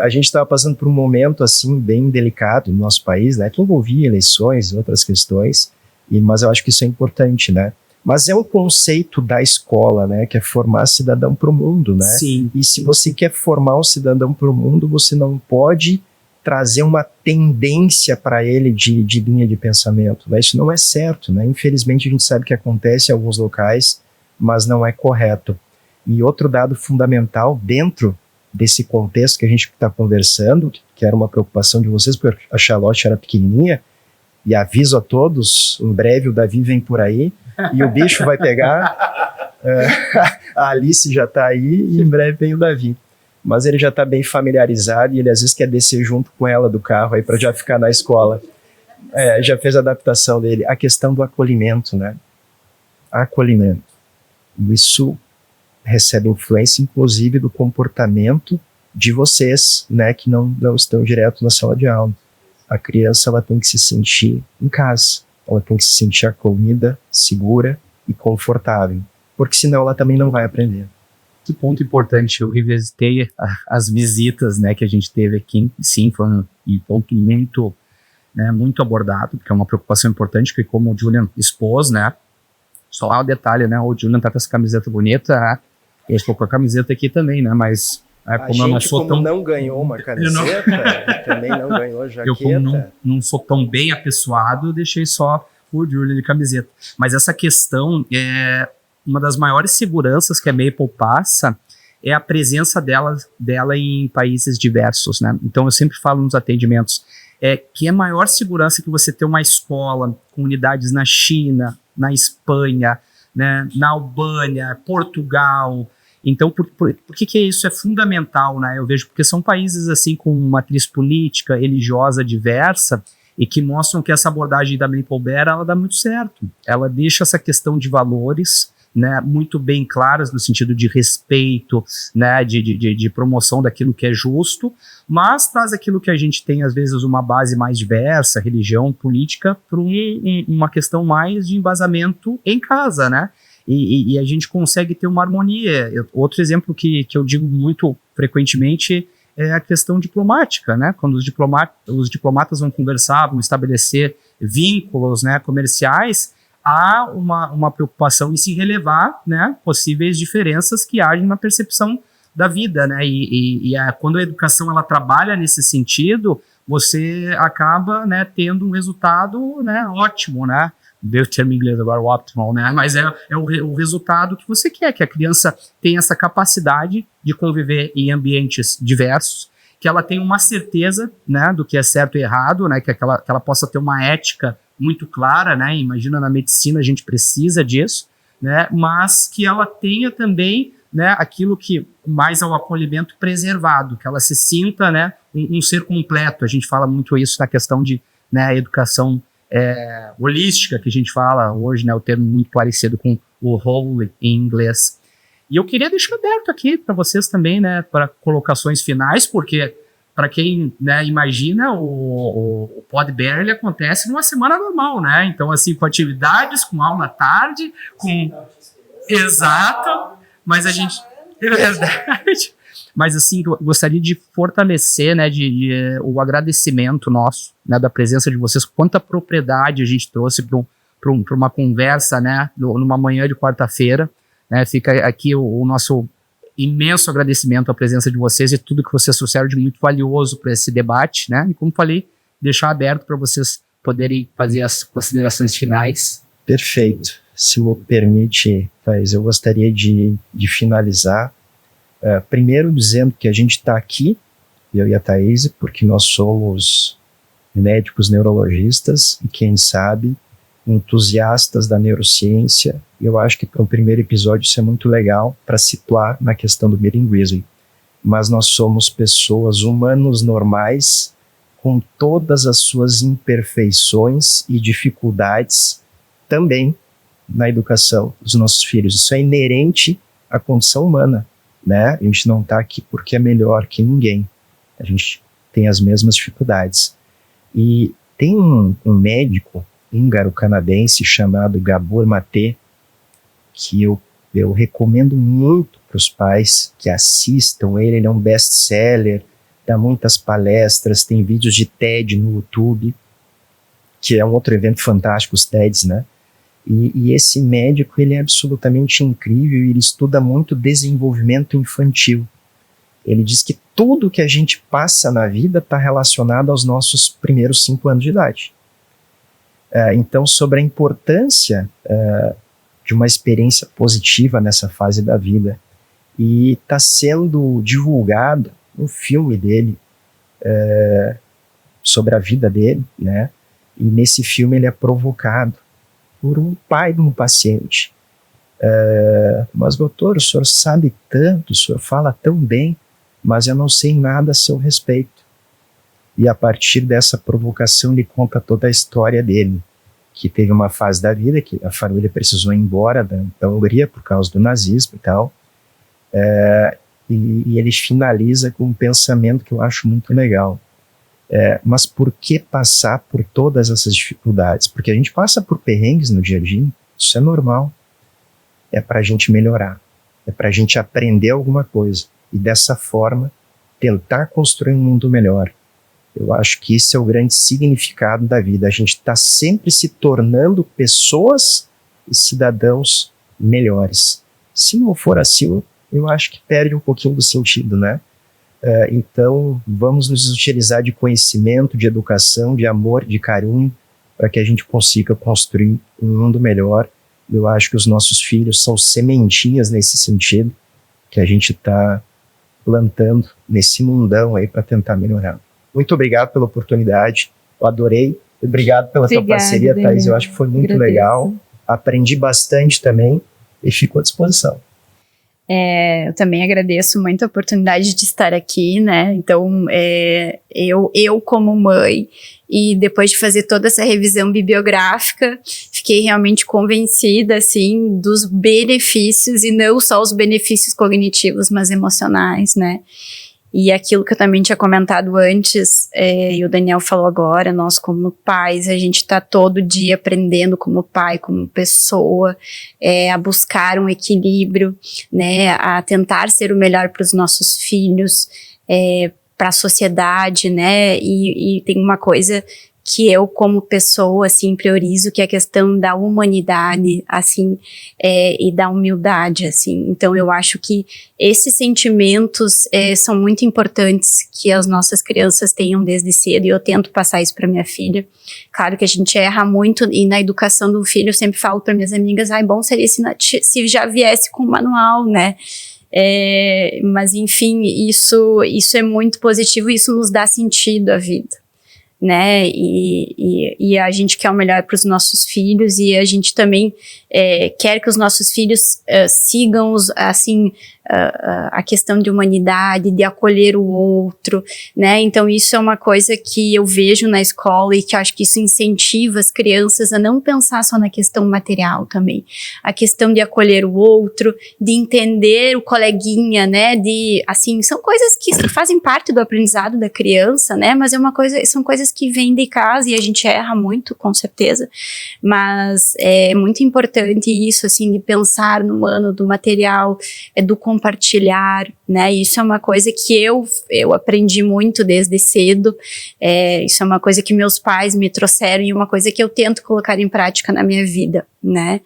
a gente estava passando por um momento, assim, bem delicado no nosso país, né, que envolvia eleições e outras questões, mas eu acho que isso é importante, né? Mas é um conceito da escola, né, que é formar cidadão para o mundo, né? Sim. E se você quer formar um cidadão para o mundo, você não pode trazer uma tendência para ele de linha de pensamento, né? Isso não é certo, né? Infelizmente a gente sabe que acontece em alguns locais, mas não é correto. E outro dado fundamental dentro desse contexto que a gente está conversando, que era uma preocupação de vocês, porque a Charlotte era pequenininha, e aviso a todos, em breve o Davi vem por aí, e o bicho vai pegar, a Alice já está aí, e em breve vem o Davi. Mas ele já está bem familiarizado, e ele às vezes quer descer junto com ela do carro, aí para já ficar na escola. Já fez a adaptação dele. A questão do acolhimento, né? Acolhimento. Isso recebe influência, inclusive, do comportamento de vocês, né, que não estão direto na sala de aula. A criança, ela tem que se sentir em casa, ela tem que se sentir acolhida, segura e confortável, porque senão ela também não vai aprender. Que ponto importante, eu revisitei as visitas, né, que a gente teve aqui, sim, foi um ponto muito, né, muito abordado, porque é uma preocupação importante, que como o Julian expôs, né, só lá o detalhe, né, o Julian tá com essa camiseta bonita, né, e a gente colocou a camiseta aqui também, né, mas como eu não sou tão... não ganhou uma camiseta, também não ganhou jaqueta. Eu como não sou tão bem apessoado, eu deixei só o Julian de camiseta. Mas essa questão é uma das maiores seguranças que a Maple passa, é a presença dela em países diversos, né? Então eu sempre falo nos atendimentos, que é a maior segurança que você ter uma escola com unidades na China, na Espanha, né, na Albânia, Portugal. Então, por que isso é fundamental, né? Eu vejo porque são países assim com matriz política, religiosa diversa, e que mostram que essa abordagem da Maple Bear, ela dá muito certo. Ela deixa essa questão de valores, né, muito bem claras no sentido de respeito, né, de promoção daquilo que é justo, mas traz aquilo que a gente tem, às vezes, uma base mais diversa, religião, política, para uma questão mais de embasamento em casa, né? E a gente consegue ter uma harmonia. Outro exemplo que eu digo muito frequentemente é a questão diplomática, né? Quando os diplomatas vão conversar, vão estabelecer vínculos, né, comerciais, há uma preocupação em se relevar, né, possíveis diferenças que agem na percepção da vida, né, quando a educação ela trabalha nesse sentido, você acaba, né, tendo um resultado, né, ótimo, né, deu o termo em inglês agora, o optimal, né, mas é o resultado que você quer, que a criança tenha essa capacidade de conviver em ambientes diversos, que ela tenha uma certeza, né, do que é certo e errado, né, que ela possa ter uma ética muito clara, né? Imagina, na medicina a gente precisa disso, né? Mas que ela tenha também, né, aquilo que mais ao acolhimento preservado, que ela se sinta, né, um ser completo. A gente fala muito isso na questão de, né, educação holística, que a gente fala hoje, né, o termo muito parecido com o whole em inglês. E eu queria deixar aberto aqui para vocês também, né, para colocações finais, porque para quem, né, imagina, o Pod Bear, ele acontece numa semana normal, né? Então, assim, com atividades, com aula à tarde, com... Exato, mas a gente... É verdade. Mas, assim, eu gostaria de fortalecer, né, o agradecimento nosso, né, da presença de vocês, quanta propriedade a gente trouxe para uma conversa, né, numa manhã de quarta-feira, né? Fica aqui o nosso imenso agradecimento à presença de vocês e tudo que vocês trouxeram de muito valioso para esse debate, né? E como falei, deixar aberto para vocês poderem fazer as considerações finais. Perfeito. Se me permite, Thaís, eu gostaria de finalizar, primeiro dizendo que a gente está aqui, eu e a Thaís, porque nós somos médicos neurologistas e, quem sabe, entusiastas da neurociência. Eu acho que o primeiro episódio isso é muito legal para situar na questão do Meeting Grizzly. Mas nós somos pessoas, humanos normais, com todas as suas imperfeições e dificuldades também na educação dos nossos filhos. Isso é inerente à condição humana, né? A gente não está aqui porque é melhor que ninguém. A gente tem as mesmas dificuldades. E tem um médico húngaro-canadense chamado Gabor Maté, que eu recomendo muito para os pais que assistam ele. Ele é um best-seller, dá muitas palestras, tem vídeos de TED no YouTube, que é um outro evento fantástico, os TEDs, né? E esse médico, ele é absolutamente incrível e ele estuda muito desenvolvimento infantil. Ele diz que tudo que a gente passa na vida está relacionado aos nossos primeiros 5 anos de idade. Então, sobre a importância de uma experiência positiva nessa fase da vida. E está sendo divulgado um filme dele sobre a vida dele, né? E nesse filme ele é provocado por um pai de um paciente. Mas, doutor, o senhor sabe tanto, o senhor fala tão bem, mas eu não sei nada a seu respeito. E a partir dessa provocação ele conta toda a história dele, que teve uma fase da vida que a família precisou ir embora da Hungria por causa do nazismo e tal. E ele finaliza com um pensamento que eu acho muito legal. Mas por que passar por todas essas dificuldades? Porque a gente passa por perrengues no dia a dia, isso é normal. É para a gente melhorar. é para a gente aprender alguma coisa e dessa forma tentar construir um mundo melhor. Eu acho que esse é o grande significado da vida. A gente está sempre se tornando pessoas e cidadãos melhores. Se não for assim, eu acho que perde um pouquinho do sentido, né? Então, vamos nos utilizar de conhecimento, de educação, de amor, de carinho, para que a gente consiga construir um mundo melhor. Eu acho que os nossos filhos são sementinhas nesse sentido, que a gente está plantando nesse mundão aí para tentar melhorar. Muito obrigado pela oportunidade, eu adorei. Obrigado pela tua parceria, Daniel. Thaís, eu acho que foi muito legal. Aprendi bastante também e fico à disposição. Eu também agradeço muito a oportunidade de estar aqui, né? Então, eu como mãe, e depois de fazer toda essa revisão bibliográfica, fiquei realmente convencida, assim, dos benefícios, e não só os benefícios cognitivos, mas emocionais, né? E aquilo que eu também tinha comentado antes, e o Daniel falou agora, nós como pais, a gente está todo dia aprendendo como pai, como pessoa, a buscar um equilíbrio, né, a tentar ser o melhor para os nossos filhos, para a sociedade, né, e tem uma coisa que eu como pessoa, assim, priorizo, que é a questão da humanidade, assim, e da humildade, assim. Então, eu acho que esses sentimentos são muito importantes que as nossas crianças tenham desde cedo, e eu tento passar isso para minha filha. Claro que a gente erra muito, e na educação do filho eu sempre falo para minhas amigas, bom seria se já viesse com o manual, né? Mas, enfim, isso é muito positivo, isso nos dá sentido à vida, né, e a gente quer o melhor para os nossos filhos, e a gente também quer que os nossos filhos sigam, assim, a questão de humanidade, de acolher o outro, né, então isso é uma coisa que eu vejo na escola, e que eu acho que isso incentiva as crianças a não pensar só na questão material também, a questão de acolher o outro, de entender o coleguinha, né, assim, são coisas que fazem parte do aprendizado da criança, né, mas são coisas que vêm de casa, e a gente erra muito, com certeza, mas é muito importante isso, assim, de pensar no humano, do material, do compartilhar, né, isso é uma coisa que eu aprendi muito desde cedo, isso é uma coisa que meus pais me trouxeram, e uma coisa que eu tento colocar em prática na minha vida, né,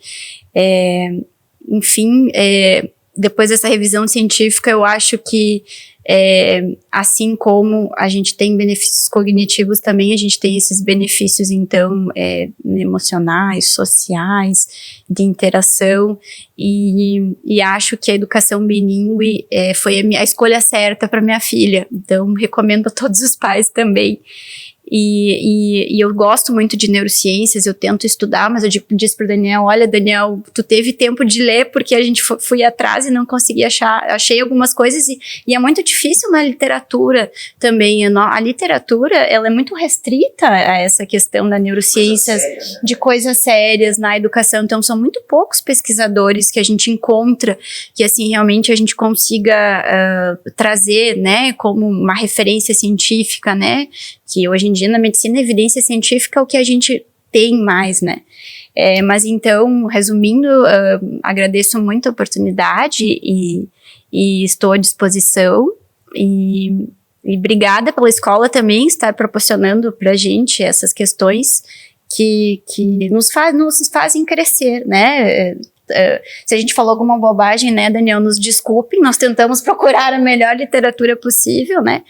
enfim, depois dessa revisão científica, eu acho que assim como a gente tem benefícios cognitivos, também a gente tem esses benefícios, então, emocionais, sociais, de interação, e acho que a educação bilíngue foi a escolha certa para minha filha, então recomendo a todos os pais também. E eu gosto muito de neurociências, eu tento estudar, mas eu disse pro Daniel, olha, Daniel, tu teve tempo de ler, porque a gente fui atrás e não consegui achei algumas coisas, e é muito difícil na literatura também. A literatura, ela é muito restrita a essa questão da neurociências, de coisas sérias na educação, então são muito poucos pesquisadores que a gente encontra, que assim, realmente a gente consiga trazer, né, como uma referência científica, né, que hoje em dia na medicina a evidência científica é o que a gente tem mais, né? Mas então, resumindo, agradeço muito a oportunidade e estou à disposição, e obrigada pela escola também estar proporcionando para a gente essas questões que nos fazem crescer, né? Se a gente falou alguma bobagem, né, Daniel, nos desculpem, nós tentamos procurar a melhor literatura possível, né?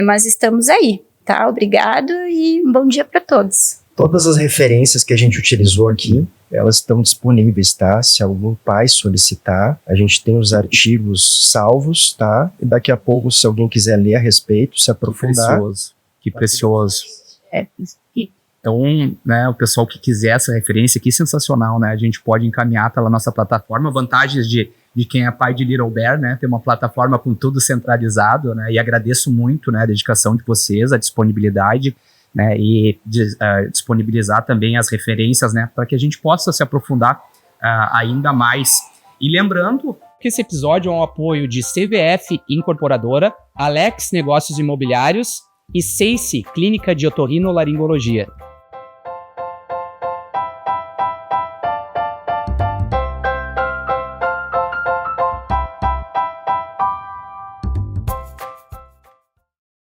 Mas estamos aí. Tá, obrigado e um bom dia para todos. Todas as referências que a gente utilizou aqui, elas estão disponíveis, tá? Se algum pai solicitar, a gente tem os artigos salvos, tá? E daqui a pouco, se alguém quiser ler a respeito, se aprofundar. Que precioso. Então, né, o pessoal que quiser essa referência aqui, sensacional, né? A gente pode encaminhar pela nossa plataforma, vantagens de quem é pai de Little Bear, né? Ter uma plataforma com tudo centralizado, né? E agradeço muito, né, a dedicação de vocês, a disponibilidade, né? E disponibilizar também as referências, né? Para que a gente possa se aprofundar ainda mais. E lembrando que esse episódio é um apoio de CVF Incorporadora, Alex Negócios Imobiliários e Seice Clínica de Otorrinolaringologia.